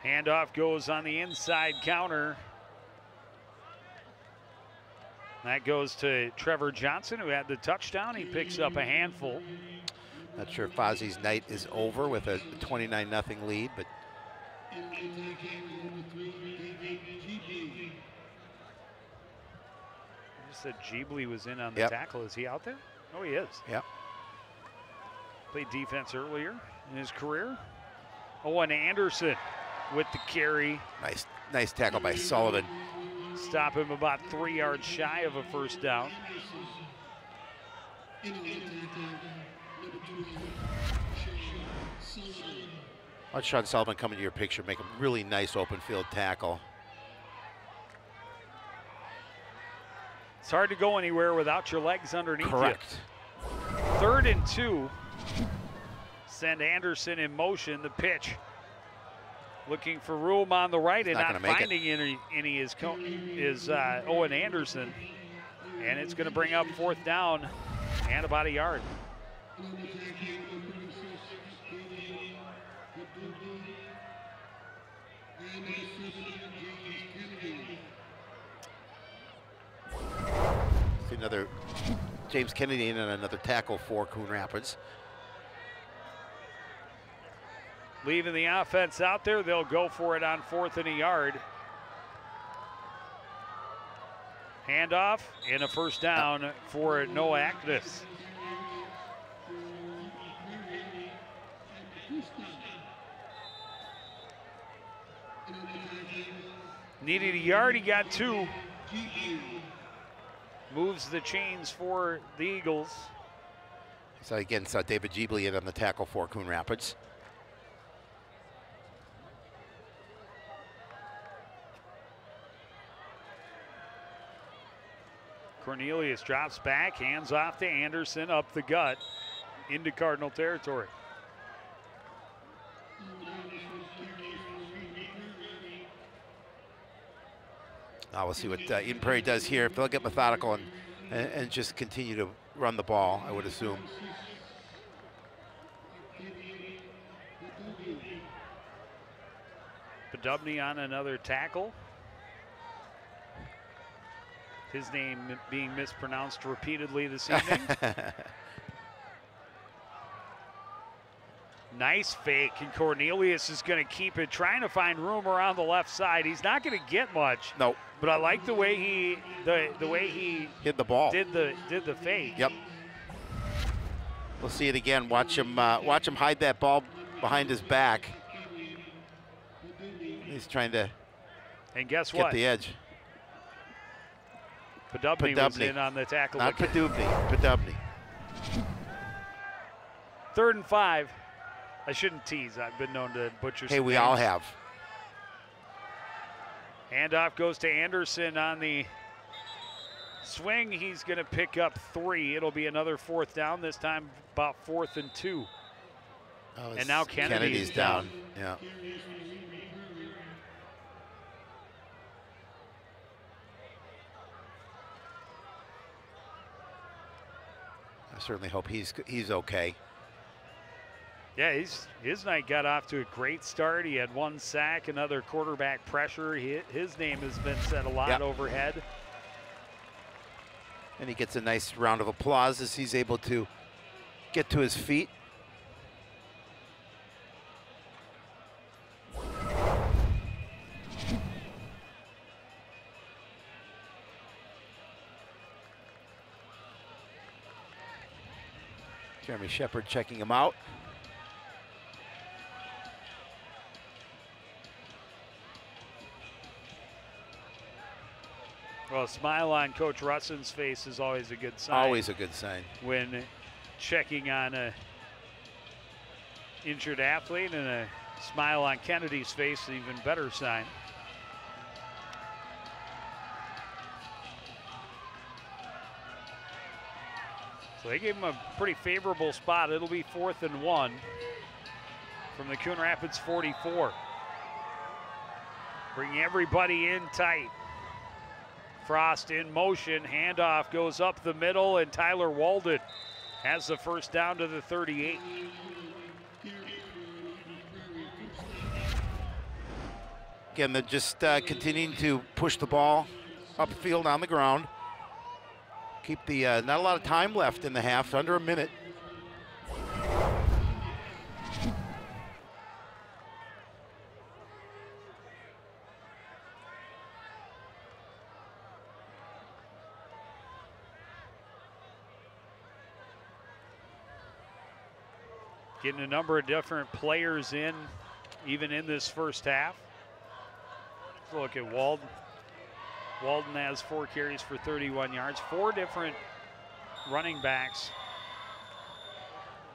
Handoff goes on the inside counter. That goes to Trevor Johnson, who had the touchdown. He picks up a handful. Not sure if Fozzie's night is over with a 29-0 lead, but just said Jeebly was in on the tackle. Is he out there? Oh, he is. Yep. Played defense earlier in his career. Owen Anderson with the carry. Nice tackle by Sullivan. Stop him about 3 yards shy of a 1st down. Watch Sean Sullivan come into your picture, make a really nice open field tackle. It's hard to go anywhere without your legs underneath Correct. you. 3rd and 2. Send Anderson in motion. The pitch. Looking for room on the right and not finding any is Owen Anderson. And it's going to bring up 4th down and about a yard. See another James Kennedy in and another tackle for Coon Rapids. Leaving the offense out there, they'll go for it on 4th and a yard. Handoff and a 1st down for Noah Aknes. Needed a yard, he got 2. Moves the chains for the Eagles. So again, saw David Jeebly in on the tackle for Coon Rapids. Cornelius drops back, hands off to Anderson, up the gut, into Cardinal territory. Now we'll see what Eden Prairie does here. If they'll get methodical and just continue to run the ball, I would assume. Podubny on another tackle. His name being mispronounced repeatedly this evening. Nice fake, and Cornelius is going to keep it, trying to find room around the left side. He's not going to get much. No. But I like the way he hit the ball. Did the fake. Yep. We'll see it again. Watch him hide that ball behind his back. He's trying to guess get what? The edge. Podubny was in on the tackle. Not Podubny. 3rd and 5. I shouldn't tease. I've been known to butcher some Hey, we names. all have. Handoff goes to Anderson on the swing. He's going to pick up 3. It'll be another 4th down, this time about 4th and 2. Oh, and now Kennedy's down. Yeah. I certainly hope he's okay. Yeah, his night got off to a great start. He had 1 sack, another quarterback pressure. His name has been said a lot overhead. And he gets a nice round of applause as he's able to get to his feet. Jeremy Shepard checking him out. Well, a smile on Coach Russon's face is always a good sign. Always a good sign. When checking on a injured athlete, and a smile on Kennedy's face, an even better sign. So they gave him a pretty favorable spot. It'll be 4th and 1 from the Coon Rapids 44. Bring everybody in tight. Frost in motion, handoff goes up the middle, and Tyler Walden has the first down to the 38. Again, they're just continuing to push the ball upfield on the ground. Keep the, not a lot of time left in the half, under a minute. Getting a number of different players in, even in this first half. Let's look at Walden. Walden has 4 carries for 31 yards. 4 different running backs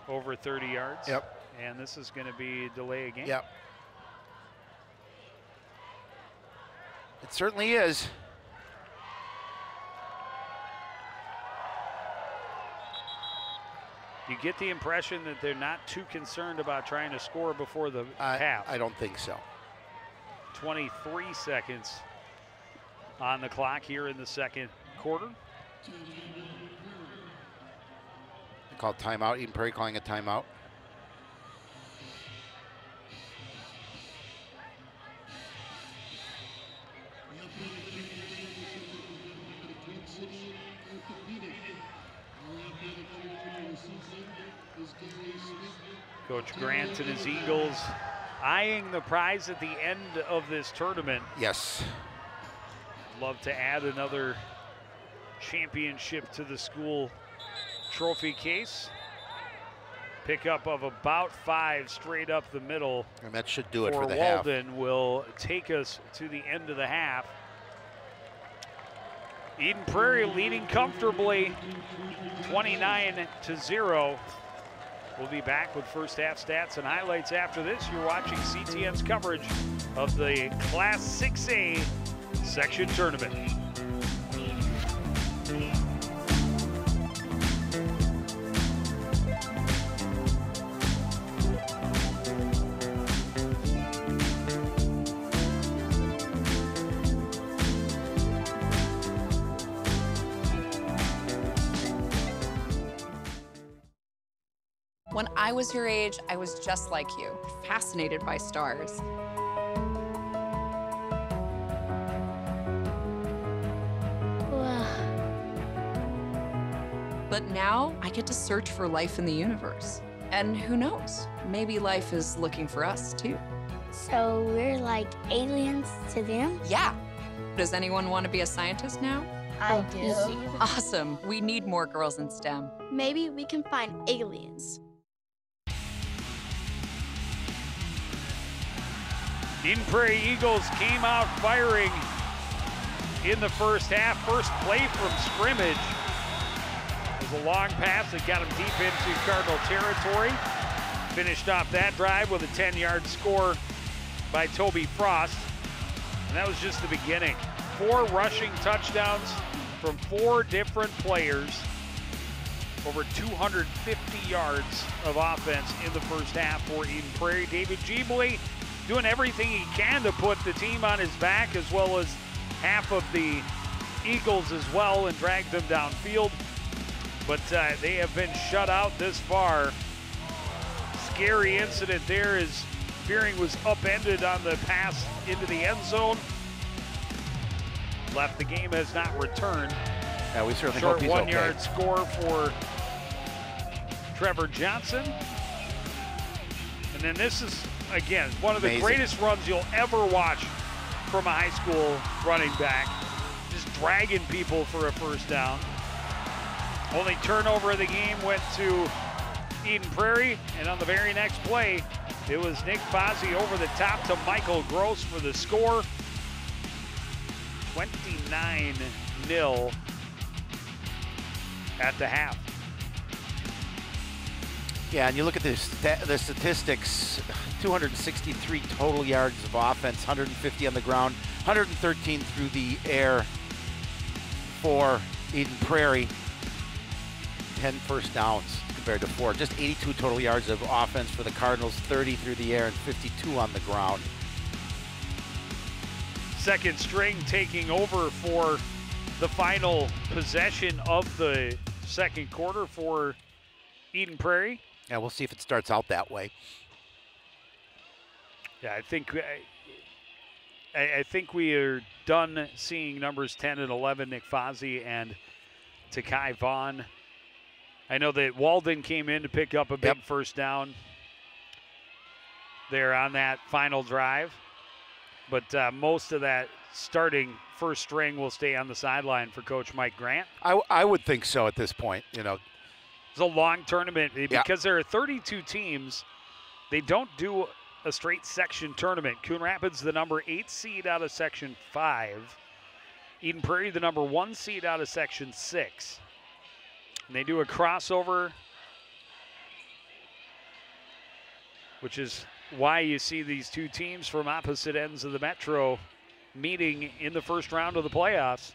over 30 yards. Yep. And this is going to be delay a game. Yep. It certainly is. You get the impression that they're not too concerned about trying to score before the half. I don't think so. 23 seconds on the clock here in the second quarter. They called timeout. Eden Prairie calling a timeout. Coach Grant and his Eagles eyeing the prize at the end of this tournament. Yes. Love to add another championship to the school trophy case. Pickup of about 5 straight up the middle. And that should do it for the Walden half. will take us to the end of the half. Eden Prairie leading comfortably, 29-0. We'll be back with first half stats and highlights after this. You're watching CTN's coverage of the Class 6A section tournament. When I was your age, I was just like you, fascinated by stars. Wow. But now I get to search for life in the universe. And who knows, maybe life is looking for us too. So we're like aliens to them? Yeah. Does anyone want to be a scientist now? I do. Awesome. We need more girls in STEM. Maybe we can find aliens. Eden Prairie Eagles came out firing in the first half. First play from scrimmage was a long pass that got them deep into Cardinal territory. Finished off that drive with a 10-yard score by Toby Frost. And that was just the beginning. 4 rushing touchdowns from 4 different players. Over 250 yards of offense in the first half for Eden Prairie. David Giebly doing everything he can to put the team on his back, as well as half of the Eagles as well, and drag them downfield. But they have been shut out this far. Scary incident there as Fearing was upended on the pass into the end zone. Left, the game has not returned. Yeah, we certainly Short hope he's 1-yard okay. score for Trevor Johnson. And then this is, again, one of the Amazing. greatest runs you'll ever watch from a high school running back. Just dragging people for a first down. Only turnover of the game went to Eden Prairie, and on the very next play, it was Nick Fozzie over the top to Michael Gross for the score. 29-0 at the half. Yeah, and you look at the statistics, 263 total yards of offense, 150 on the ground, 113 through the air for Eden Prairie. 10 first downs compared to 4. Just 82 total yards of offense for the Cardinals, 30 through the air and 52 on the ground. Second string taking over for the final possession of the second quarter for Eden Prairie. Yeah, we'll see if it starts out that way. Yeah, I think we are done seeing numbers 10 and 11, Nick Fozzie and Takai Vaughn. I know that Walden came in to pick up a big first down there on that final drive. But most of that starting first string will stay on the sideline for Coach Mike Grant. I would think so at this point, you know. It's a long tournament because there are 32 teams. They don't do a straight section tournament. Coon Rapids, the number 8 seed out of Section 5. Eden Prairie, the number 1 seed out of Section 6. And they do a crossover, which is why you see these two teams from opposite ends of the Metro meeting in the first round of the playoffs.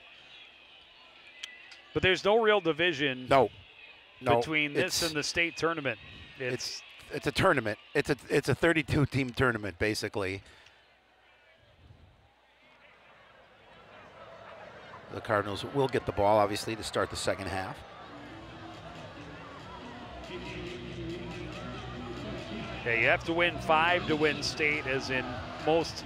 But there's no real division between this and the state tournament. It's a tournament. It's a 32-team tournament, basically. The Cardinals will get the ball, obviously, to start the second half. Yeah, you have to win 5 to win state, as in most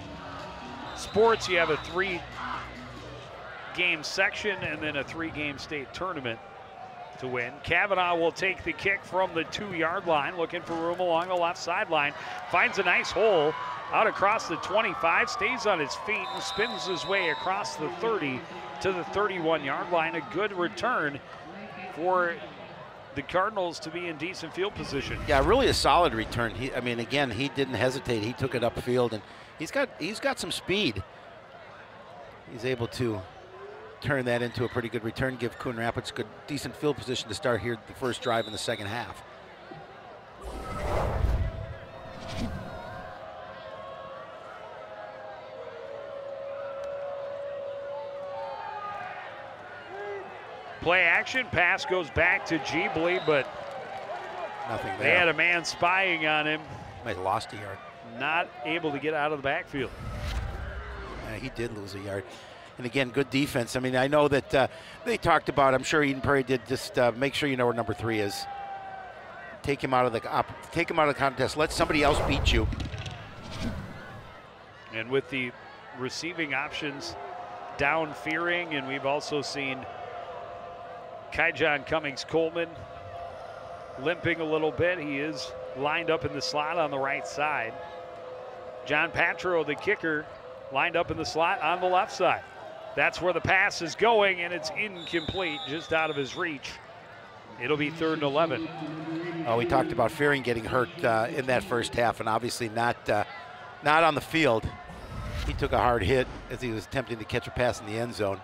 sports you have a 3-game section and then a 3-game state tournament to win. Kavanaugh will take the kick from the 2-yard line, looking for room along the left sideline. Finds a nice hole out across the 25, stays on his feet and spins his way across the 30 to the 31-yard line. A good return for the Cardinals to be in decent field position. Yeah, really a solid return. I mean, again, he didn't hesitate. He took it upfield, and he's got some speed. He's able to turn that into a pretty good return, give Coon Rapids good, decent field position to start here the first drive in the second half. Play action, pass goes back to Giebly, but nothing there. They had a man spying on him. Might have lost a yard. Not able to get out of the backfield. Yeah, he did lose a yard. And again, good defense. I mean, I know that they talked about, I'm sure Eden Prairie did, just make sure you know where number 3 is. Take him out of the contest. Let somebody else beat you. And with the receiving options down Fearing, and we've also seen Kyjon Cummings-Coleman limping a little bit. He is lined up in the slot on the right side. John Patro, the kicker, lined up in the slot on the left side. That's where the pass is going, and it's incomplete, just out of his reach. It'll be 3rd and 11. Oh, we talked about Fearing getting hurt in that first half, and obviously not on the field. He took a hard hit as he was attempting to catch a pass in the end zone.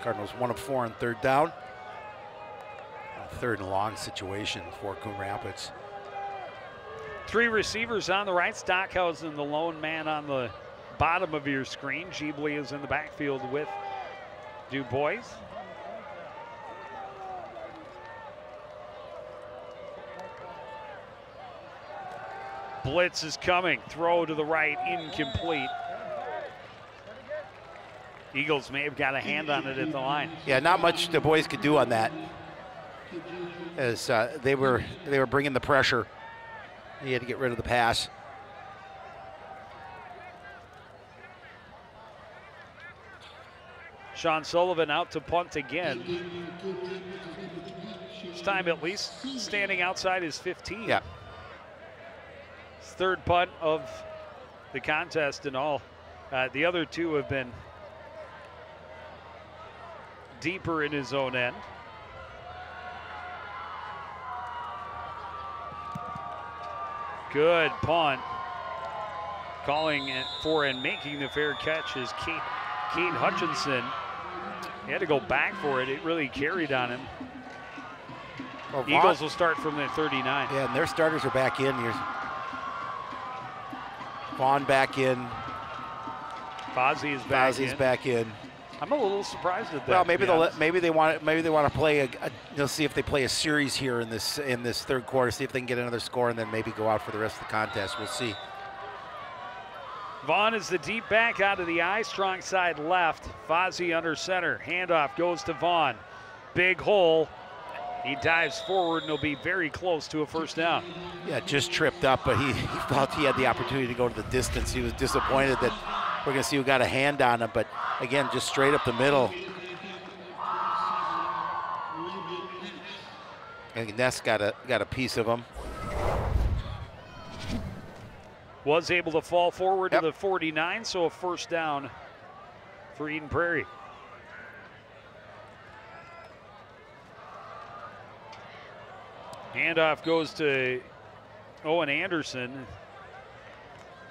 Cardinals 1 of 4 on 3rd down. 3rd and long situation for Coon Rapids. 3 receivers on the right. Stockhausen, the lone man on the bottom of your screen. Gibli is in the backfield with Du Bois. Blitz is coming. Throw to the right, incomplete. Eagles may have got a hand on it at the line. Yeah, not much the boys could do on that, as they were bringing the pressure. He had to get rid of the pass. Sean Sullivan out to punt again. This time at least standing outside his 15. Yeah. His 3rd punt of the contest and all. The other 2 have been deeper in his own end. Good punt. Calling it for and making the fair catch is Kate Hutchinson. He had to go back for it. It really carried on him. Well, Eagles will start from the 39. Yeah, and their starters are back in. Here's Vaughn back in. Fozzie is back in. I'm a little surprised at that. Well, maybe they want to play they'll see if they play a series here in this 3rd quarter, see if they can get another score, and then maybe go out for the rest of the contest. We'll see. Vaughn is the deep back out of the eye, strong side left. Fozzie under center. Handoff goes to Vaughn. Big hole. He dives forward and he'll be very close to a 1st down. Yeah, just tripped up, but he felt he had the opportunity to go to the distance. He was disappointed that we're going to see who got a hand on him, but again, just straight up the middle. And Ness got a piece of him. Was able to fall forward to the 49, so a 1st down for Eden Prairie. Handoff goes to Owen Anderson.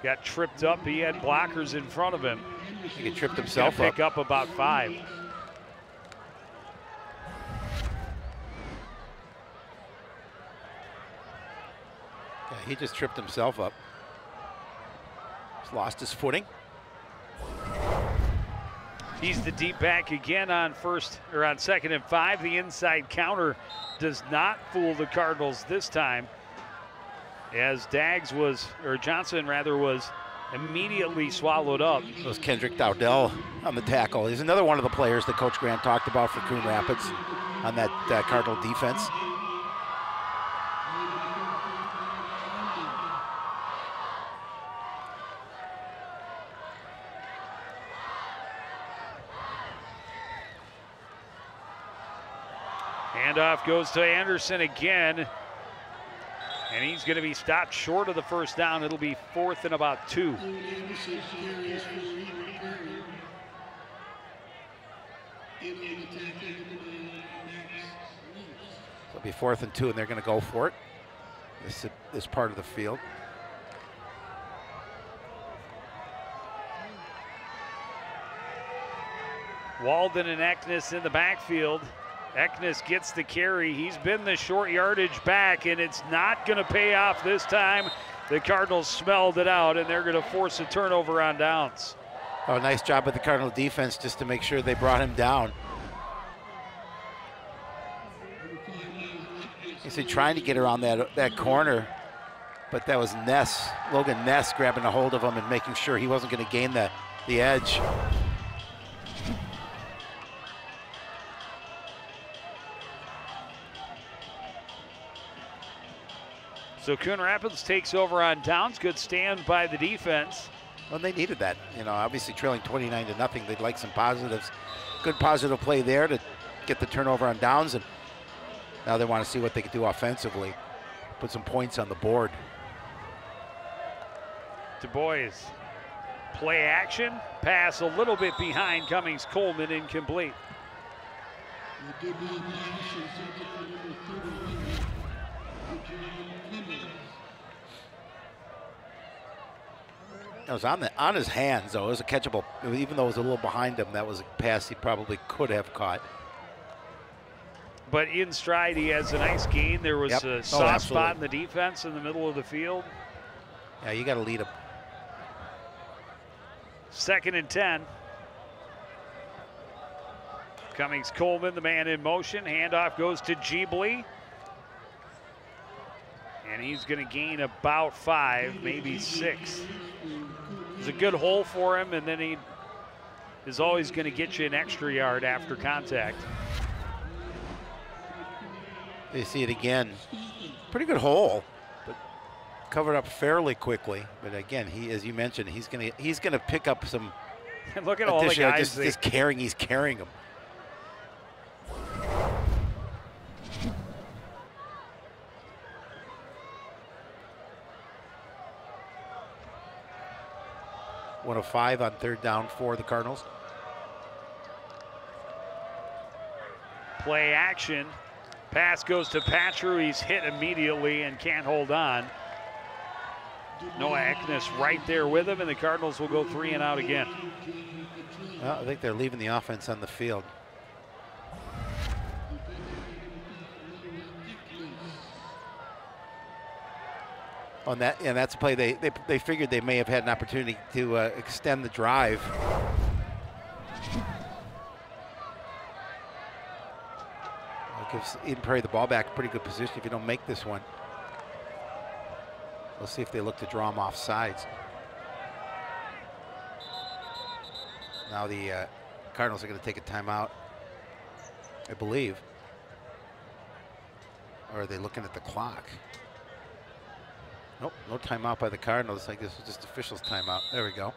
Got tripped up. He had blockers in front of him. He tripped himself up. Pick up about 5. Yeah, he just tripped himself up. He's lost his footing. He's the deep back again on 2nd and 5. The inside counter does not fool the Cardinals this time, as Johnson was immediately swallowed up. It was Kendrick Dowdell on the tackle. He's another one of the players that Coach Grant talked about for Coon Rapids on that Cardinal defense. Handoff goes to Anderson again, and he's going to be stopped short of the 1st down. It'll be 4th and about 2. It'll be 4th and 2, and they're going to go for it. This part of the field. Walden and Eknes in the backfield. Eknes gets the carry. He's been the short yardage back, and it's not going to pay off this time. The Cardinals smelled it out, and they're going to force a turnover on downs. Oh, nice job by the Cardinal defense just to make sure they brought him down. He's trying to get around that corner, but that was Logan Ness grabbing a hold of him and making sure he wasn't going to gain the edge. So Coon Rapids takes over on downs. Good stand by the defense. Well, they needed that. You know, obviously trailing 29-0. They'd like some positives. Good positive play there to get the turnover on downs, and now they want to see what they can do offensively. Put some points on the board. Du Bois, play action, pass a little bit behind Cummings Coleman, incomplete. It was on his hands, though. It was a catchable, even though it was a little behind him. That was a pass he probably could have caught. But in stride, he has a nice gain. There was a soft spot in the defense in the middle of the field. Yeah, you got to lead him. 2nd and 10. Cummings Coleman, the man in motion. Handoff goes to Jeebly. And he's going to gain about 5, maybe 6. It's a good hole for him, and then he is always going to get you an extra yard after contact. You see it again. Pretty good hole, but covered up fairly quickly. But again, he, as you mentioned, he's gonna pick up some. And look at all the guys. Just carrying. He's carrying them. One of 5 on 3rd down for the Cardinals. Play action. Pass goes to Patru. He's hit immediately and can't hold on. Noah Eknes right there with him, and the Cardinals will go 3 and out again. Well, I think they're leaving the offense on the field. On that, and that's a play they figured they may have had an opportunity to extend the drive. Gives Eden Prairie the ball back, pretty good position if you don't make this one. We'll see if they look to draw him off sides. Now the Cardinals are going to take a timeout, I believe. Or are they looking at the clock? Nope, no timeout by the Cardinals. I guess it's just officials timeout. There we go.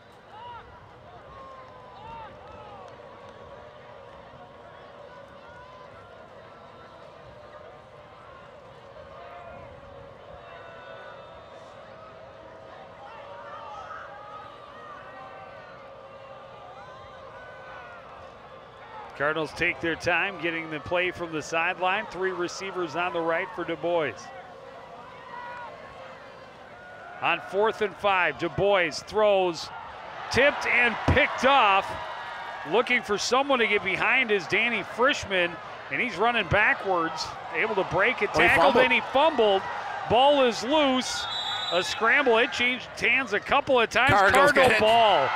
Cardinals take their time getting the play from the sideline. 3 receivers on the right for Du Bois. On 4th and 5, Du Bois throws, tipped and picked off. Looking for someone to get behind is Danny Frischman, and he's running backwards, able to break it, tackled, and he fumbled. Ball is loose. A scramble, it changed hands a couple of times. Cardinal ball.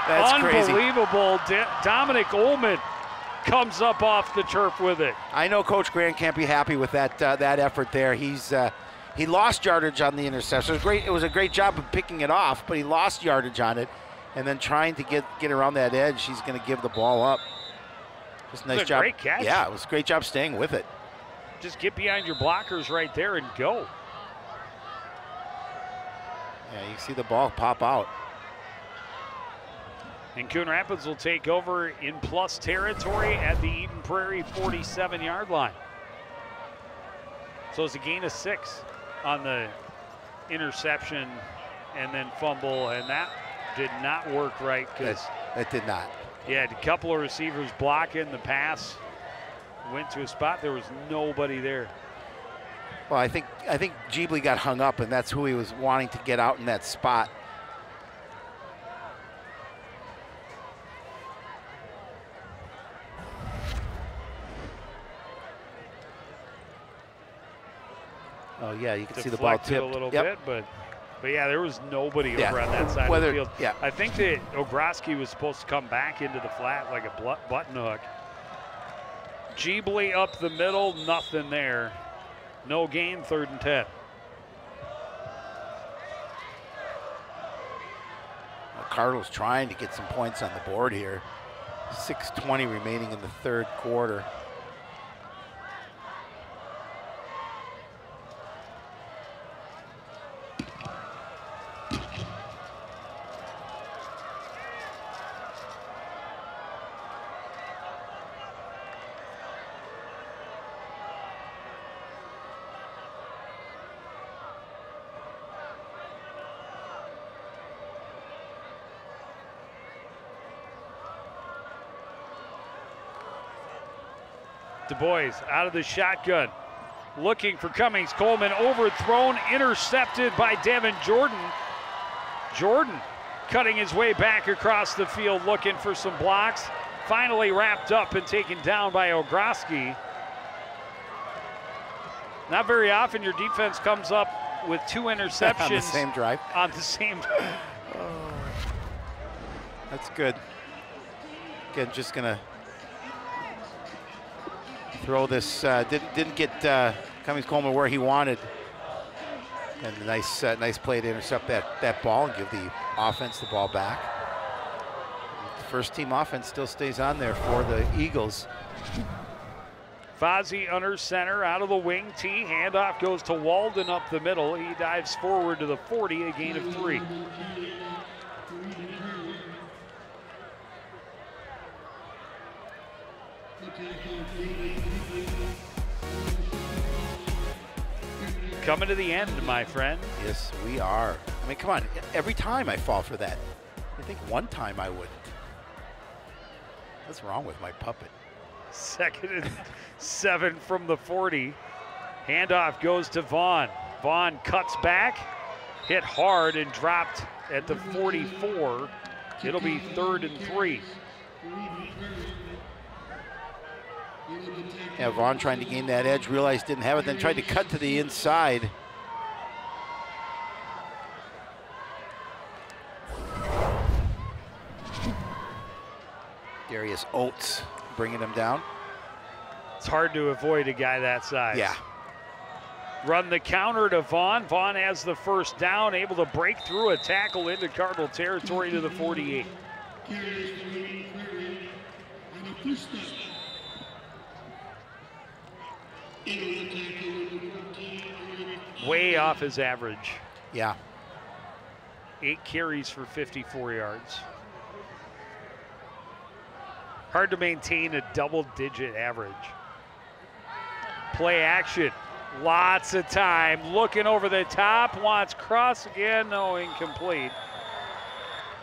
That's unbelievable. Dominic Ullman comes up off the turf with it. I know Coach Grant can't be happy with that effort there. He lost yardage on the interception. It was a great job of picking it off, but he lost yardage on it, and then trying to get around that edge, he's going to give the ball up. Just a nice job. Great catch. Yeah, it was a great job staying with it. Just get behind your blockers right there and go. Yeah, you see the ball pop out. And Coon Rapids will take over in plus territory at the Eden Prairie 47-yard line. So it's a gain of 6 on the interception and then fumble, and that did not work right. That did not. Yeah, a couple of receivers blocking the pass. Went to a spot, there was nobody there. Well, I think Jeebly got hung up, and that's who he was wanting to get out in that spot. Oh yeah, you can see the ball tipped a little bit, but yeah, there was nobody over on that side of the field. Yeah. I think that Ogroski was supposed to come back into the flat like a button hook. Jeebly up the middle, nothing there. No gain, 3rd and 10. The Cardinals trying to get some points on the board here. 6:20 remaining in the 3rd quarter. Du Bois out of the shotgun, looking for Cummings. Coleman overthrown, intercepted by Devin Jordan. Jordan cutting his way back across the field, looking for some blocks. Finally wrapped up and taken down by Ogroski. Not very often your defense comes up with 2 interceptions on the same drive. On the same drive. Oh, that's good. Again, just gonna throw this. Didn't get Cummings Coleman where he wanted, and a nice play to intercept that ball and give the offense the ball back. The first team offense still stays on there for the Eagles. Fozzie under center, out of the wing, T, handoff goes to Walden up the middle. He dives forward to the 40, a gain of 3. Coming to the end, my friend. Yes, we are. I mean, come on, every time I fall for that. I think one time I wouldn't. What's wrong with my puppet? 2nd and 7 from the 40. Handoff goes to Vaughn. Vaughn cuts back, hit hard and dropped at the 44. It'll be 3rd and 3. Yeah, Vaughn trying to gain that edge, realized didn't have it, then tried to cut to the inside. Darius Oates bringing him down. It's hard to avoid a guy that size. Yeah. Run the counter to Vaughn. Vaughn has the first down, able to break through a tackle into Cardinal territory to the 48. Way off his average. Yeah. 8 carries for 54 yards. Hard to maintain a double-digit average. Play action. Lots of time. Looking over the top. Wants cross again. No, incomplete.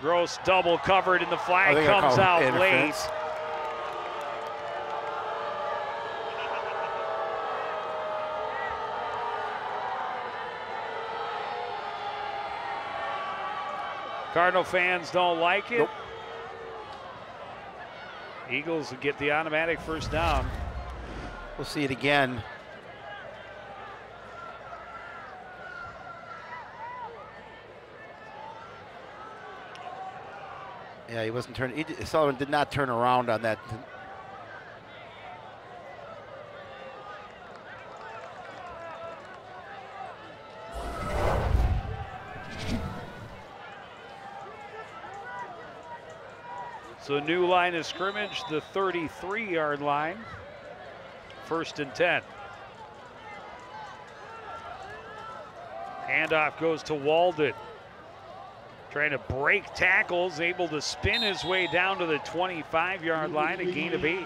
Gross double covered, and the flag comes out late. Cardinal fans don't like it. Nope. Eagles will get the automatic first down. We'll see it again. Yeah, he wasn't turning. Sullivan did not turn around on that. So new line of scrimmage, the 33-yard line. 1st and 10. Handoff goes to Walden. Trying to break tackles, able to spin his way down to the 25-yard line, a gain of 8.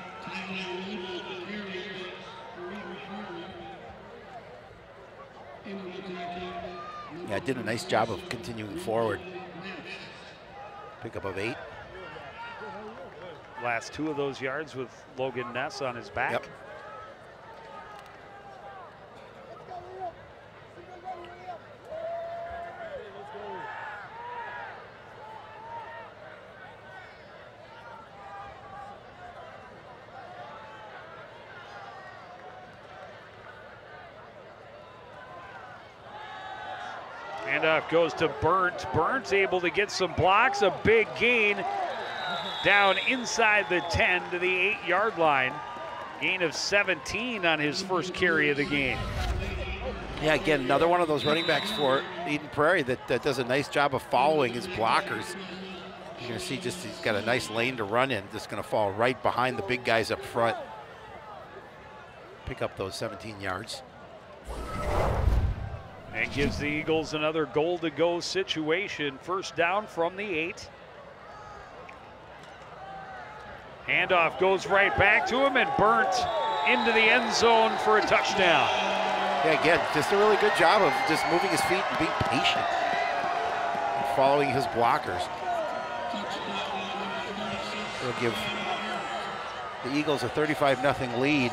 Yeah, did a nice job of continuing forward. Pickup of 8. Last 2 of those yards with Logan Ness on his back. Yep. Handoff goes to Burnt. Burnt's able to get some blocks, a big gain down inside the 10 to the 8-yard line. Gain of 17 on his first carry of the game. Yeah, again, another one of those running backs for Eden Prairie that does a nice job of following his blockers. You're going to see just he's got a nice lane to run in, just going to fall right behind the big guys up front. Pick up those 17 yards. And gives the Eagles another goal-to-go situation. First down from the 8. Handoff goes right back to him, and Burnt into the end zone for a touchdown. Yeah, again, just a really good job of just moving his feet and being patient and following his blockers. It'll give the Eagles a 35-0 lead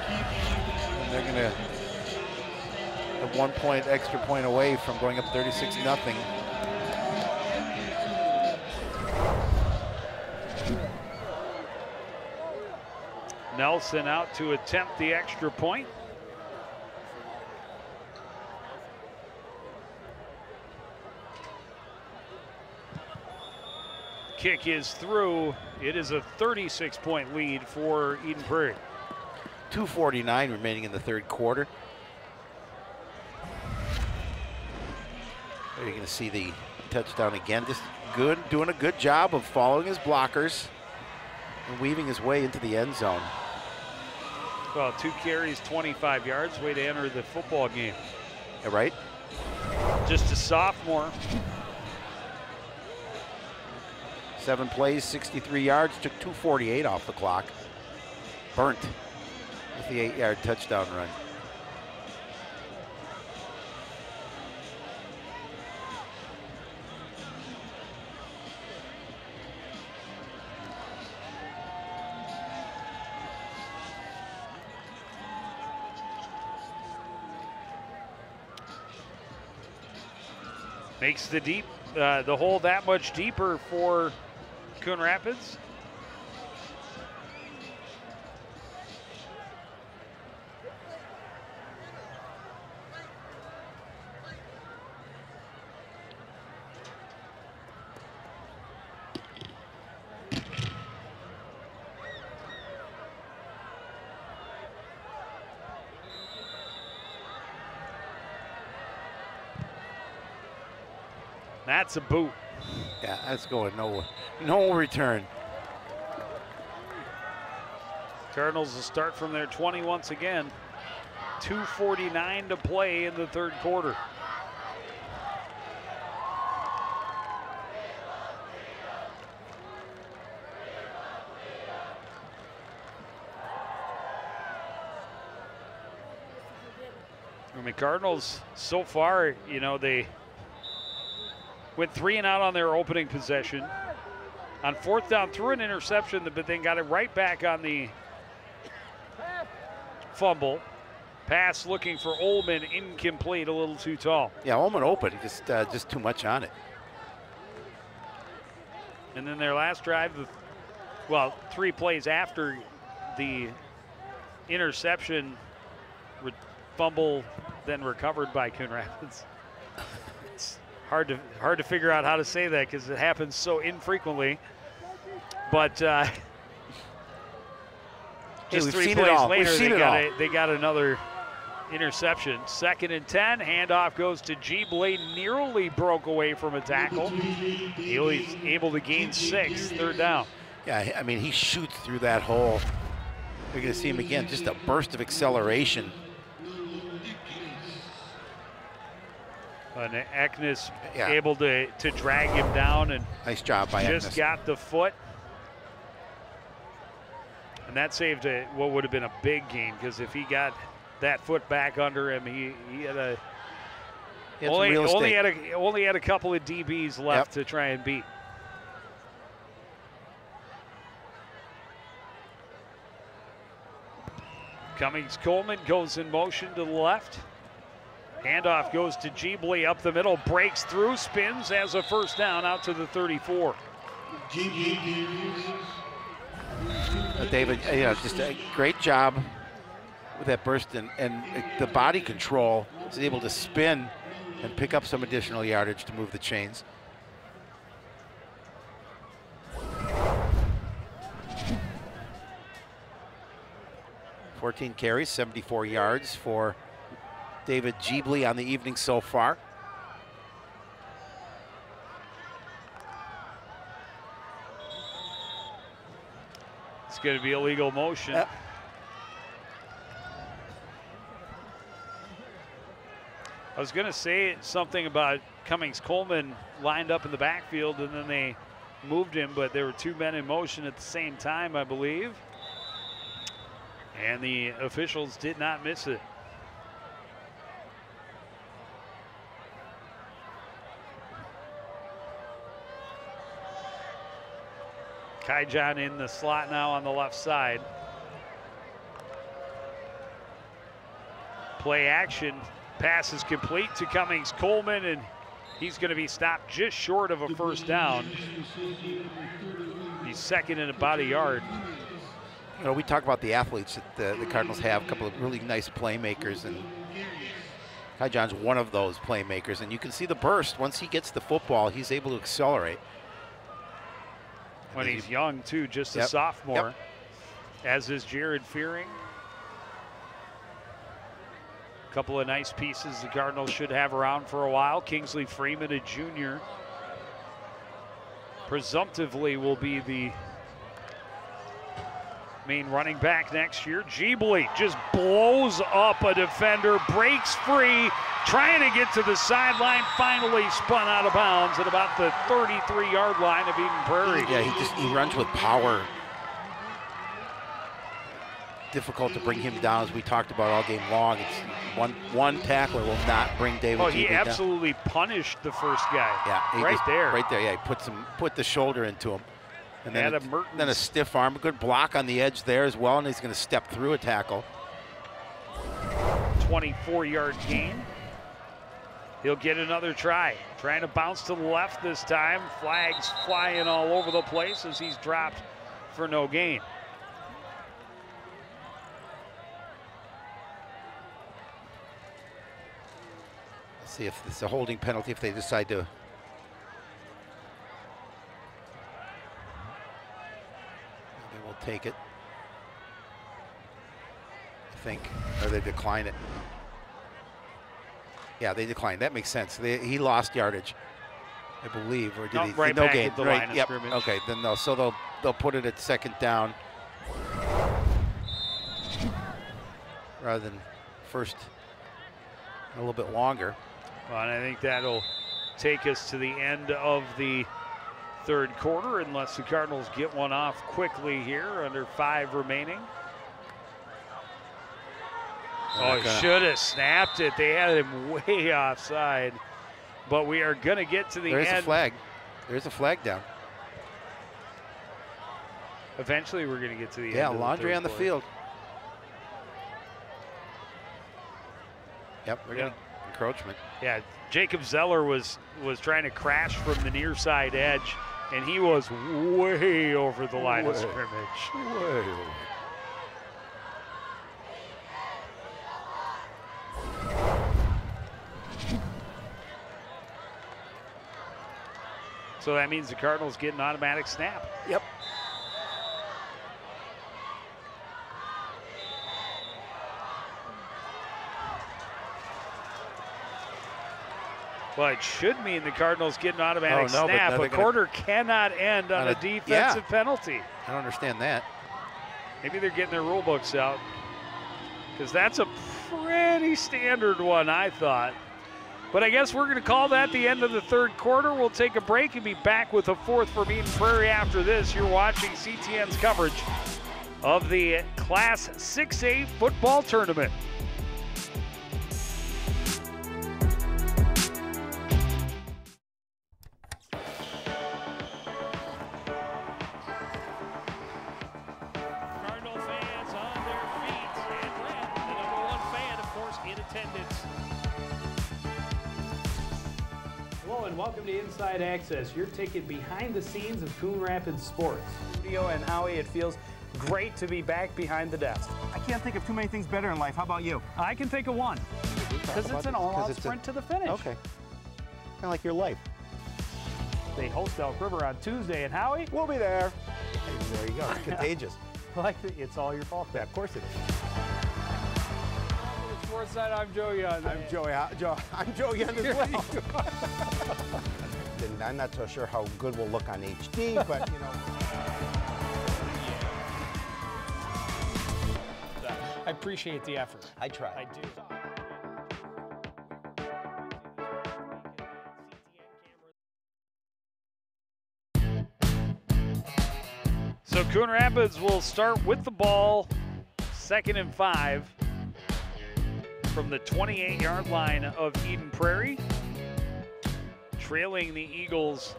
And they're going to have 1 point, extra point away from going up 36-0. Nelson out to attempt the extra point. Kick is through. It is a 36-point lead for Eden Prairie. 2:49 remaining in the third quarter. You're going to see the touchdown again. Just good, doing a good job of following his blockers and weaving his way into the end zone. Well, 2 carries, 25 yards. Way to enter the football game. Yeah, right? Just a sophomore. 7 plays, 63 yards, took 2:48 off the clock. Burnt with the 8-yard touchdown run. Makes the hole that much deeper for Coon Rapids. That's a boot. Yeah, that's going no return. Cardinals will start from their 20 once again. 2:49 to play in the third quarter. And the Cardinals, so far, you know, they went 3 and out on their opening possession. On 4th down, threw an interception, but then got it right back on the fumble. Pass looking for Ullman, incomplete, a little too tall. Yeah, Ullman open, just too much on it. And then their last drive, well, 3 plays after the interception, fumble, then recovered by Coon Rapids. It's hard to figure out how to say that because it happens so infrequently. But just 3 plays later, they got another interception. 2nd and 10, handoff goes to Gibley, nearly broke away from a tackle. He's able to gain 6, 3rd down. Yeah, I mean, he shoots through that hole. You're going to see him again, just a burst of acceleration. And Eknes able to drag him down, and nice job by Eknes. Just got the foot. And that saved what would have been a big gain, because if he got that foot back under him, he had only had a couple of DBs left to try and beat. Cummings Coleman goes in motion to the left. Handoff goes to Gibley up the middle, breaks through, spins, has a 1st down out to the 34. David, just a great job with that burst and the body control. He's able to spin and pick up some additional yardage to move the chains. "14 carries, 74 yards for David Gibley on the evening so far. It's going to be illegal motion. Yep. I was going to say something about Cummings Coleman lined up in the backfield, and then they moved him, but there were 2 men in motion at the same time, I believe. And the officials did not miss it. Kaijan in the slot now on the left side. Play action. Pass is complete to Cummings Coleman, and he's going to be stopped just short of a first down. He's second in about a yard. You know, we talk about the athletes that the Cardinals have, a couple of really nice playmakers, and Kai John's one of those playmakers, and you can see the burst. Once he gets the football, he's able to accelerate. When he's young, too, just a sophomore, as is Jared Fearing. A couple of nice pieces the Cardinals should have around for a while. Kingsley Freeman, a junior, presumptively will be the main running back next year. Jeebly just blows up a defender, breaks free, trying to get to the sideline, finally spun out of bounds at about the 33-yard line of Eden Prairie. Yeah, he runs with power. Difficult to bring him down, as we talked about all game long. It's one tackler will not bring David Jeebly down. He absolutely punished the first guy. Yeah, right there. Right there, yeah, he put the shoulder into him. And then a stiff arm, a good block on the edge there as well, and he's going to step through a tackle. 24-yard gain. He'll get another try. Trying to bounce to the left this time. Flags flying all over the place as he's dropped for no gain. Let's see if it's a holding penalty if they decide to. Take it, I think, or they decline it. Yeah, they declined. That makes sense. He lost yardage, I believe, or did he? Right no back gain. at the line of scrimmage. Okay, then no. So they'll put it at second down rather than first. A little bit longer. Well, and I think that'll take us to the end of the third quarter, unless the Cardinals get one off quickly here, under 5 remaining. Oh, he should have snapped it. They had him way offside. But we are going to get to the end. There's a flag. There's a flag down. Eventually, we're going to get to the end. Yeah, of laundry on the quarter. field. Yep, we're going to encroachment. Yeah, Jacob Zeller was trying to crash from the near side edge, and he was way over the line of scrimmage. Way over. So that means the Cardinals get an automatic snap. Yep. Well, it should mean the Cardinals get an automatic but snap. A quarter cannot end on a defensive penalty. I don't understand that. Maybe they're getting their rule books out, because that's a pretty standard one, I thought. But I guess we're going to call that the end of the third quarter. We'll take a break and be back with a fourth from Eden Prairie after this. You're watching CTN's coverage of the Class 6A football tournament. Welcome to Inside Access, your ticket behind the scenes of Coon Rapids sports. Studio and Howie, it feels great to be back behind the desk. I can't think of too many things better in life. How about you? I can think of one, because it's an all-out sprint to the finish. Okay. Kind of like your life. They host Elk River on Tuesday, and Howie? We'll be there. There you go. It's contagious. It's all your fault. Yeah, of course it is. Sportside, I'm Joe Young. I'm Joe Young as well. I'm not so sure how good we'll look on HD, but you know. I appreciate the effort. I try. I do. So Coon Rapids will start with the ball, 2nd and 5 from the 28-yard line of Eden Prairie, trailing the Eagles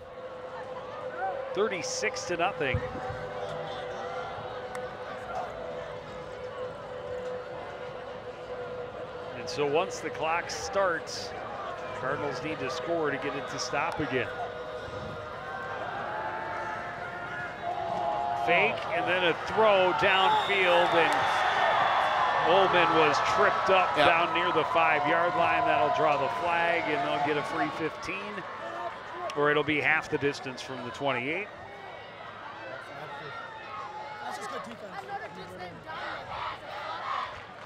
36-0. And And so once the clock starts, Cardinals need to score to get it to stop again. Fake, and then a throw downfield, and Ullman was tripped up down near the 5-yard line. That'll draw the flag, and they'll get a free 15, or it'll be half the distance from the 28.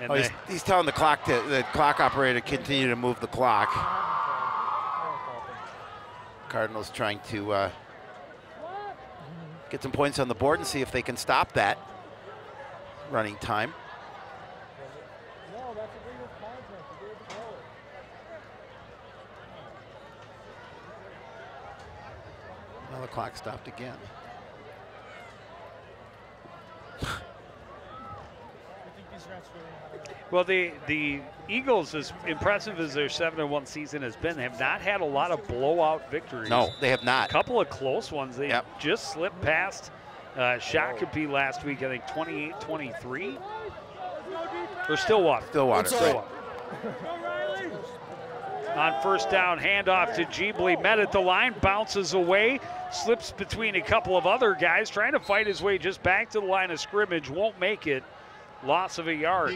And he's telling the clock operator to continue to move the clock. Cardinals trying to get some points on the board and see if they can stop that running time. Well, the clock stopped again. Well, the Eagles, as impressive as their 7-1 season has been, have not had a lot of blowout victories. No, they have not. A couple of close ones. They just slipped past Shakopee last week, I think 28-23. Or Stillwater. Stillwater. On first down, handoff to Jeebly, met at the line, bounces away, slips between a couple of other guys, trying to fight his way just back to the line of scrimmage, won't make it. Loss of a yard.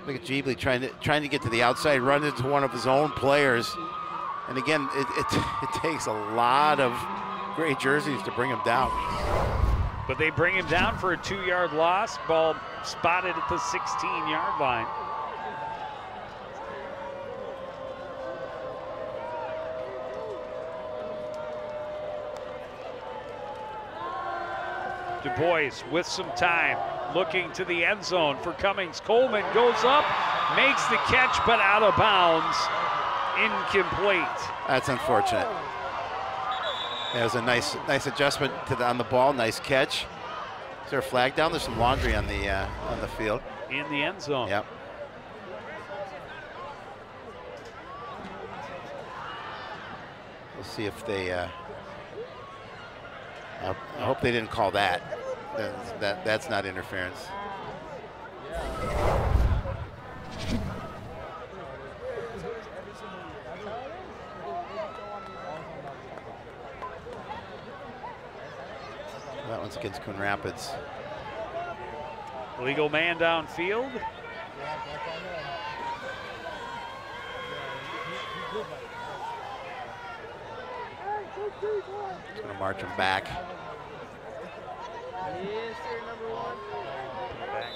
Look at Jeebly trying to get to the outside, run into one of his own players. And again, it takes a lot of gray jerseys to bring him down. But they bring him down for a 2-yard loss. Ball spotted at the 16-yard line. Du Bois with some time, looking to the end zone for Cummings. Coleman goes up, makes the catch, but out of bounds. Incomplete. That's unfortunate. That was a nice adjustment on the ball. Nice catch. Is there a flag down? There's some laundry on the field. In the end zone. Yep. We'll see if they. I hope they didn't call that. That's not interference. That one's against Coon Rapids. Legal man downfield. It's going to march him back. Back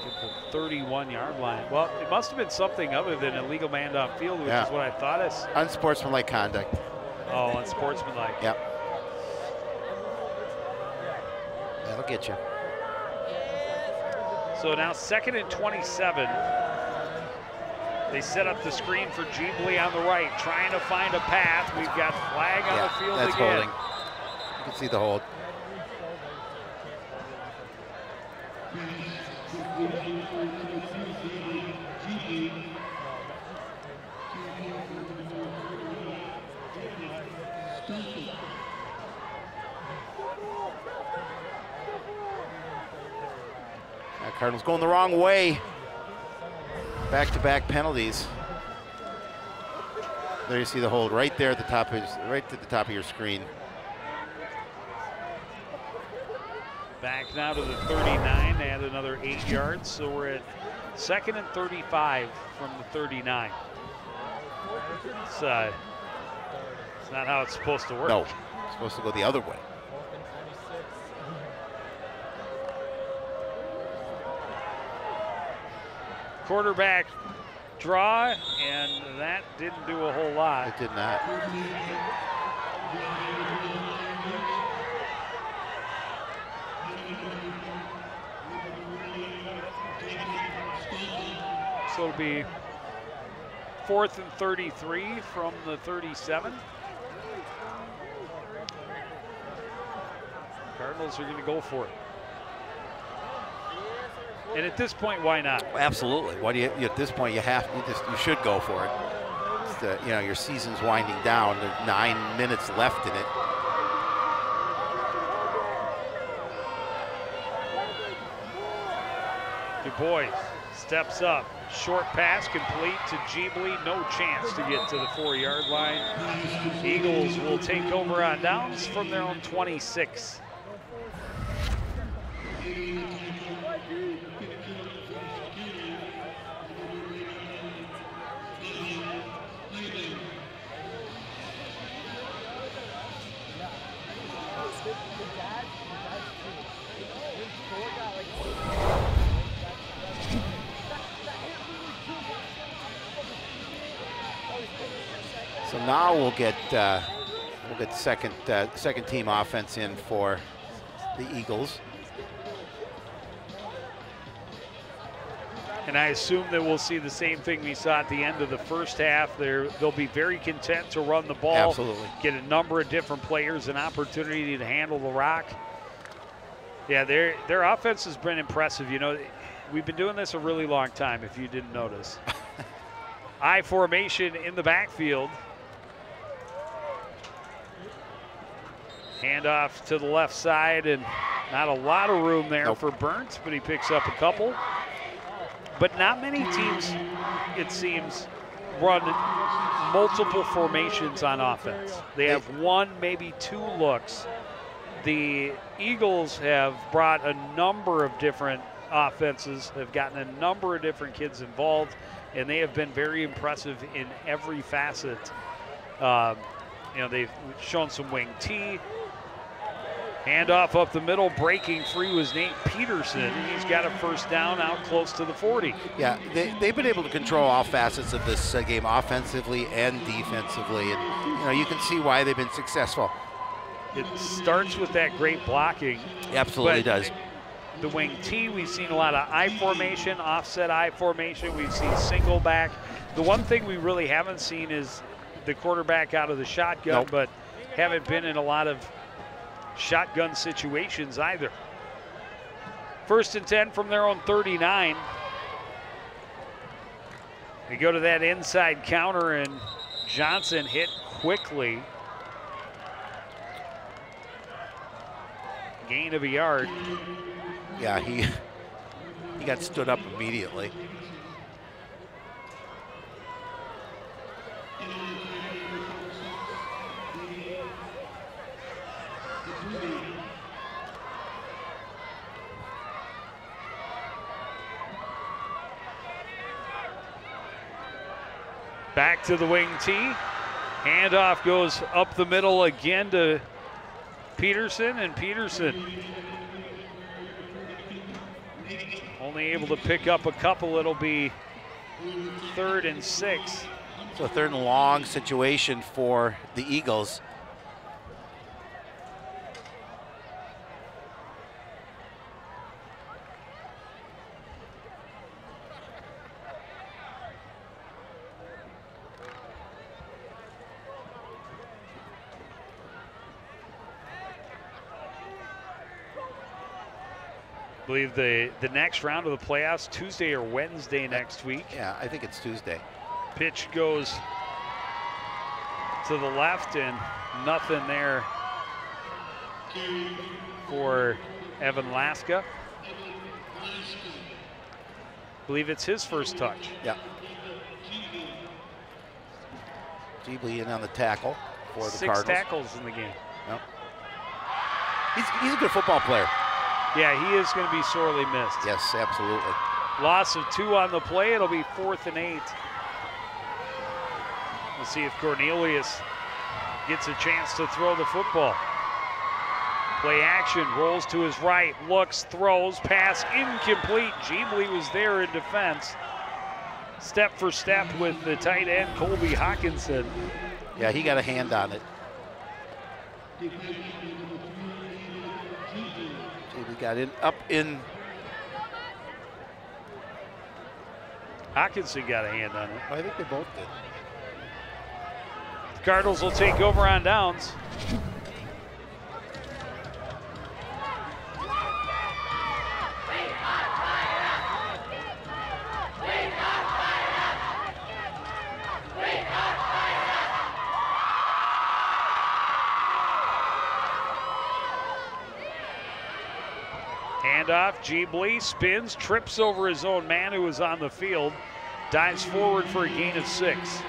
at the 31-yard line. Well, it must have been something other than a legal man downfield, which is what I thought. Unsportsmanlike conduct. Oh, unsportsmanlike. Yep. That'll get you. So now 2nd and 27. They set up the screen for Jeebly on the right, trying to find a path. We've got flag on the field that's again. Holding. You can see the hold. Cardinals going the wrong way. Back-to-back penalties. There you see the hold right there at the top, right to the top of your screen. Back now to the 39, add another 8 yards, so we're at 2nd and 35 from the 39. It's not how it's supposed to work. No, it's supposed to go the other way. Quarterback draw, and that didn't do a whole lot. It did not. So it'll be 4th and 33 from the 37. Cardinals are going to go for it. And at this point, why not? Absolutely. What do you at this point? You should go for it. It's your season's winding down. There's 9 minutes left in it. Du Bois steps up. Short pass complete to Jeebly. No chance to get to the 4-yard line. Eagles will take over on downs from their own 26. So now we'll get second team offense in for the Eagles. And I assume that we'll see the same thing we saw at the end of the first half. They'll be very content to run the ball. Absolutely. Get a number of different players an opportunity to handle the rock. Yeah, their offense has been impressive. You know, we've been doing this a really long time, if you didn't notice. I formation in the backfield. Handoff to the left side, and not a lot of room there for Burnt, but he picks up a couple. But not many teams, it seems, run multiple formations on offense. They have one, maybe two looks. The Eagles have brought a number of different offenses, have gotten a number of different kids involved, and they have been very impressive in every facet. You know, they've shown some wing T. Handoff up the middle, breaking free was Nate Peterson. He's got a first down out close to the 40. Yeah, they've been able to control all facets of this game, offensively and defensively, and you know, you can see why they've been successful. It starts with that great blocking. It absolutely does. The wing T, we've seen a lot of I formation, offset I formation. We've seen single back. The one thing we really haven't seen is the quarterback out of the shotgun, but haven't been in a lot of shotgun situations either. 1st and 10 from their own 39. They go to that inside counter, and Johnson hit quickly. Gain of a yard. Yeah, he got stood up immediately. Back to the wing T. Handoff goes up the middle again to Peterson, and Peterson only able to pick up a couple. It'll be 3rd and 6. So a 3rd and long situation for the Eagles. I believe the next round of the playoffs, Tuesday or Wednesday next week. Yeah, I think it's Tuesday. Pitch goes to the left, and nothing there for Evan Laska. I believe it's his first touch. Yeah. Jeebly in on the tackle for the Cardinals. 6 tackles in the game. Yep. He's a good football player. Yeah, he is going to be sorely missed. Yes, absolutely. Loss of 2 on the play. It'll be 4th and 8. We'll see if Cornelius gets a chance to throw the football. Play action, rolls to his right, looks, throws, pass incomplete. Jeebly was there in defense. Step for step with the tight end, Colby Hawkinson. Yeah, he got a hand on it. Jeebly got up in. Hawkinson got a hand on it. I think they both did. The Cardinals will take over on downs. handoff. Jeebly spins, trips over his own man who was on the field, dives forward for a gain of 6.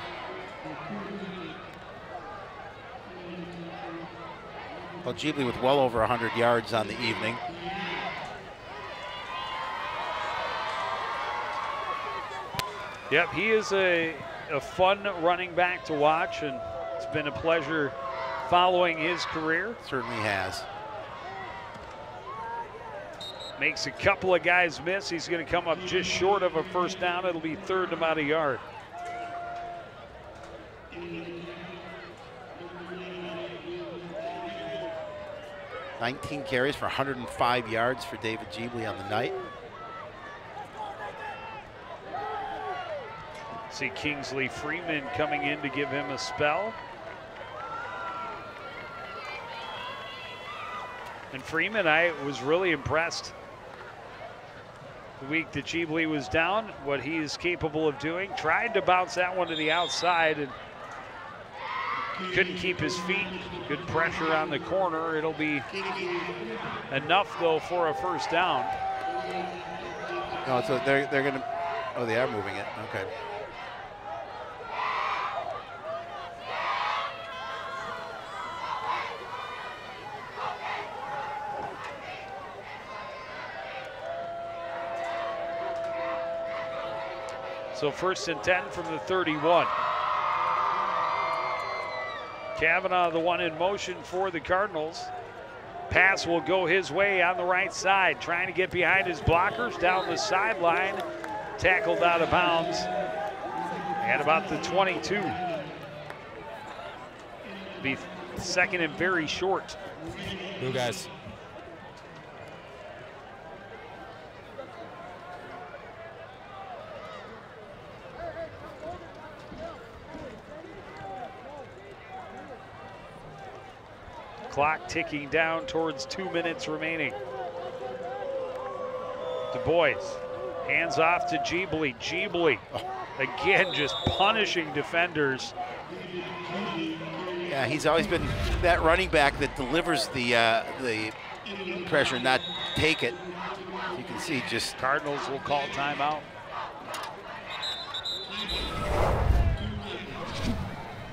Well, Jeebly with well over 100 yards on the evening. Yep, he is a fun running back to watch, and it's been a pleasure following his career. Certainly has. Makes a couple of guys miss. He's going to come up just short of a first down. It'll be third and about a yard. "19 carries for 105 yards for David Jeebly on the night." See Kingsley Freeman coming in to give him a spell. And Freeman, I was really impressed the week that Jeebly was down, what he is capable of doing. Tried to bounce that one to the outside and couldn't keep his feet. Good pressure on the corner. It'll be enough, though, for a first down. No, so they're going to, oh, they are moving it. Okay. So 1st and 10 from the 31. Kavanaugh, the one in motion for the Cardinals. Pass will go his way on the right side, trying to get behind his blockers down the sideline. Tackled out of bounds at about the 22. Be second and very short. Blue guys. Clock ticking down towards 2 minutes remaining. Du Bois, hands off to Jeebly. Jeebly, again, just punishing defenders. Yeah, he's always been that running back that delivers the pressure, not take it. You can see just. Cardinals will call timeout.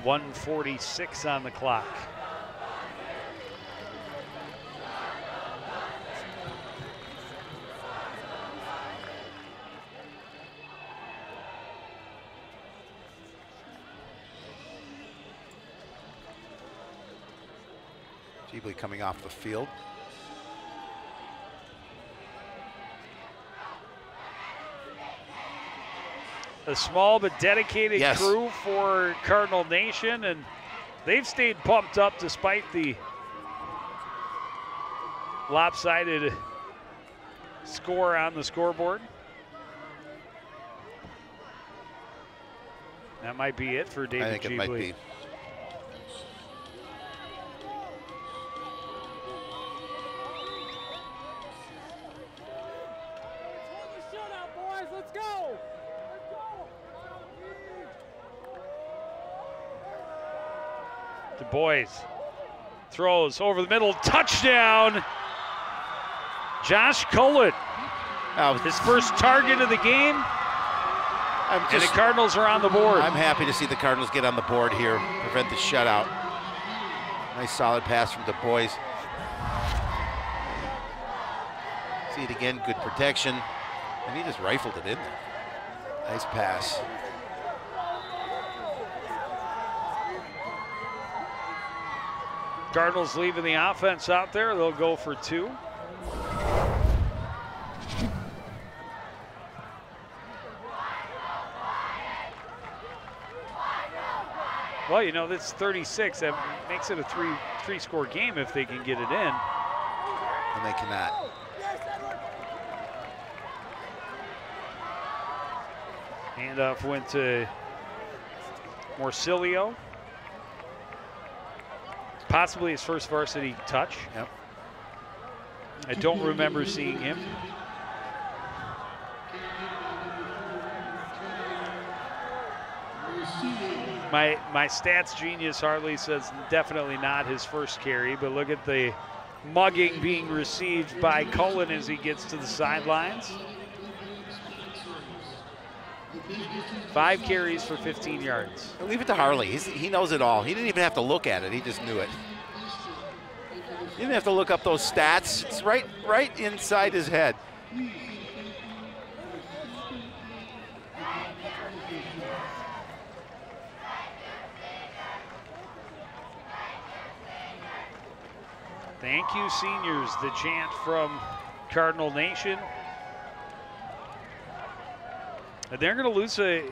1:46 on the clock. Jeebly coming off the field. A small but dedicated Yes. crew for Cardinal Nation, and they've stayed pumped up despite the lopsided score on the scoreboard. That might be it for David I think Jeebly. it might be. Du Bois throws over the middle, touchdown. Josh Cullen, his first target of the game, and the Cardinals are on the board. I'm happy to see the Cardinals get on the board here, prevent the shutout. Nice solid pass from Du Bois. See it again, good protection, and he just rifled it in there. Nice pass. Cardinals leaving the offense out there. They'll go for 2. Well, you know, that's 36. That makes it a three-score game if they can get it in. And they cannot. Handoff went to Morcillo. Possibly his first varsity touch. Yep. I don't remember seeing him. My stats genius Harley says definitely not his first carry, but look at the mugging being received by Cullen as he gets to the sidelines. 5 carries for 15 yards. Leave it to Harley. He knows it all. He didn't even have to look at it. He just knew it. He didn't have to look up those stats. It's right inside his head. Thank you, seniors, the chant from Cardinal Nation. And they're going to lose a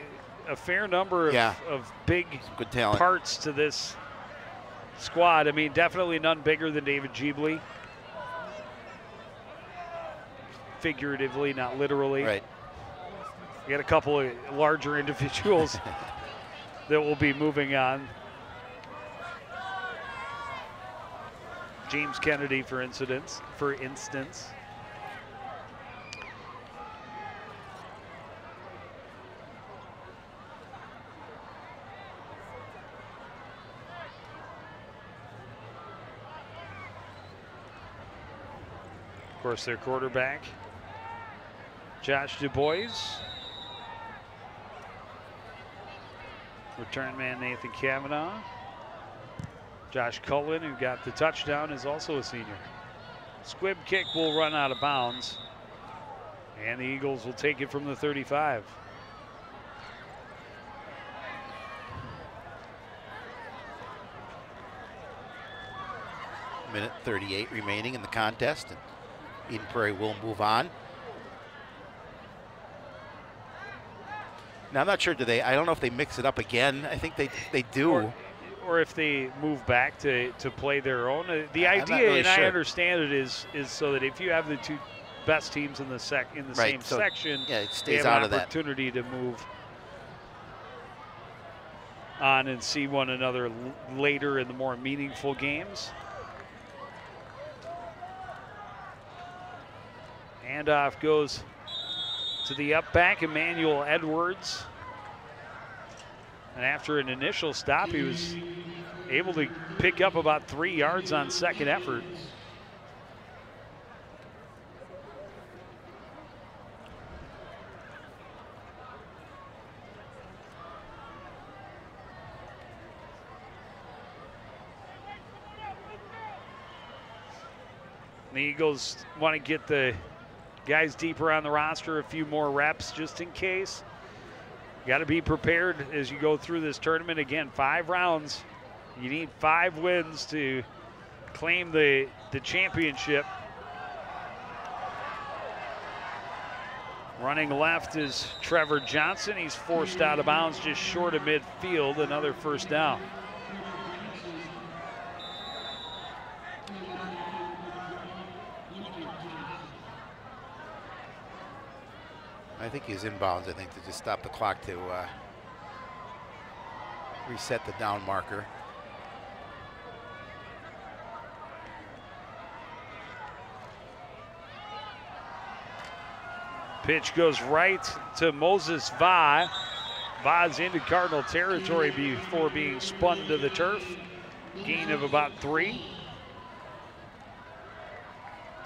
fair number of big good talent parts to this squad. I mean, definitely none bigger than David Jeebley. Figuratively, not literally. Right. We got a couple of larger individuals that will be moving on. James Kennedy, for instance. Of course, their quarterback, Josh DuBois. Return man Nathan Cavanaugh. Josh Cullen, who got the touchdown, is also a senior. Squib kick will run out of bounds, and the Eagles will take it from the 35. Minute 38 remaining in the contest, and Eden Prairie will move on. Now, I'm not sure, I don't know if they mix it up again. I think they do. Or if they move back to play their own. The idea, really and sure. I understand it, is so that if you have the two best teams in the same section, it they stays have out an of that. opportunity to move on and see one another later in the more meaningful games. Handoff goes to the up back, Emmanuel Edwards. And after an initial stop, he was able to pick up about 3 yards on second effort. The Eagles want to get the guys deeper on the roster, a few more reps just in case. You got to be prepared as you go through this tournament. Again, 5 rounds. You need 5 wins to claim the championship. Running left is Trevor Johnson. He's forced out of bounds just short of midfield. Another first down. I think he's inbounds, to just stop the clock to reset the down marker. Pitch goes right to Moses Va. Va's into Cardinal territory before being spun to the turf. Gain of about 3.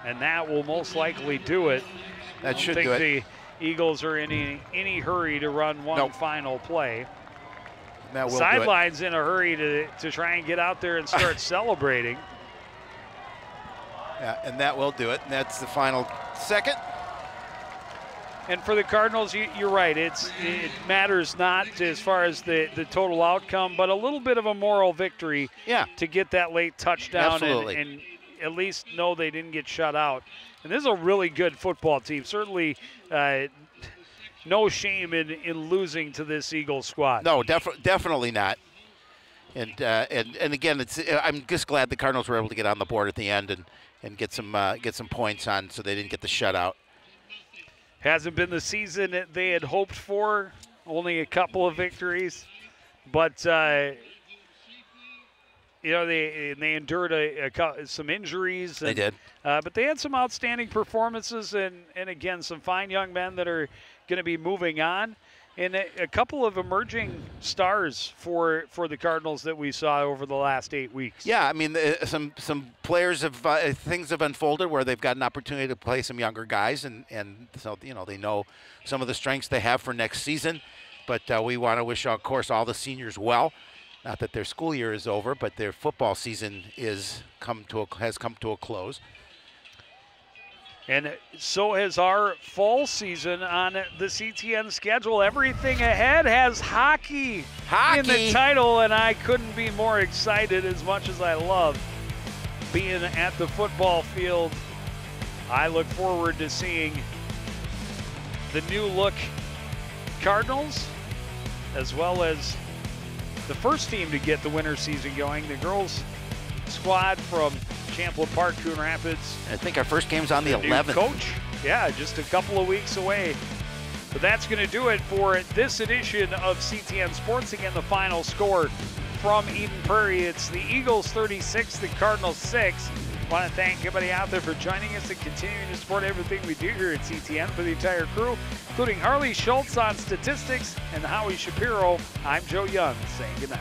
And that will most likely do it. That should do it. The Eagles are in any hurry to run one final play. That will Sidelines in a hurry to try and get out there and start celebrating. Yeah, and that will do it. And that's the final second. And for the Cardinals, you're right. It matters not as far as the total outcome, but a little bit of a moral victory to get that late touchdown and at least know they didn't get shut out. And this is a really good football team. Certainly no shame in losing to this Eagles squad. No, definitely not. And again, I'm just glad the Cardinals were able to get on the board at the end and get some points on, so they didn't get the shutout. Hasn't been the season that they had hoped for. Only a couple of victories, but they endured some injuries. They did. But they had some outstanding performances and again, some fine young men that are going to be moving on. And a couple of emerging stars for the Cardinals that we saw over the last 8 weeks. Yeah, I mean, some players have things have unfolded where they've got an opportunity to play some younger guys, and so they know some of the strengths they have for next season. But we want to wish, of course, all the seniors well. Not that their school year is over, but their football season has come to a close. And so has our fall season on the CTN schedule. Everything ahead has hockey in the title, and I couldn't be more excited. As much as I love being at the football field, I look forward to seeing the new look Cardinals, as well as the first team to get the winter season going, the girls squad from Champlain Park, Coon Rapids. I think our first game's on the 11th. Coach, yeah, just a couple of weeks away. But that's going to do it for this edition of CTN Sports. Again, the final score from Eden Prairie, it's the Eagles 36, the Cardinals 6. I want to thank everybody out there for joining us and continuing to support everything we do here at CTN. For the entire crew, including Harley Schultz on statistics and Howie Shapiro, I'm Joe Young saying goodnight.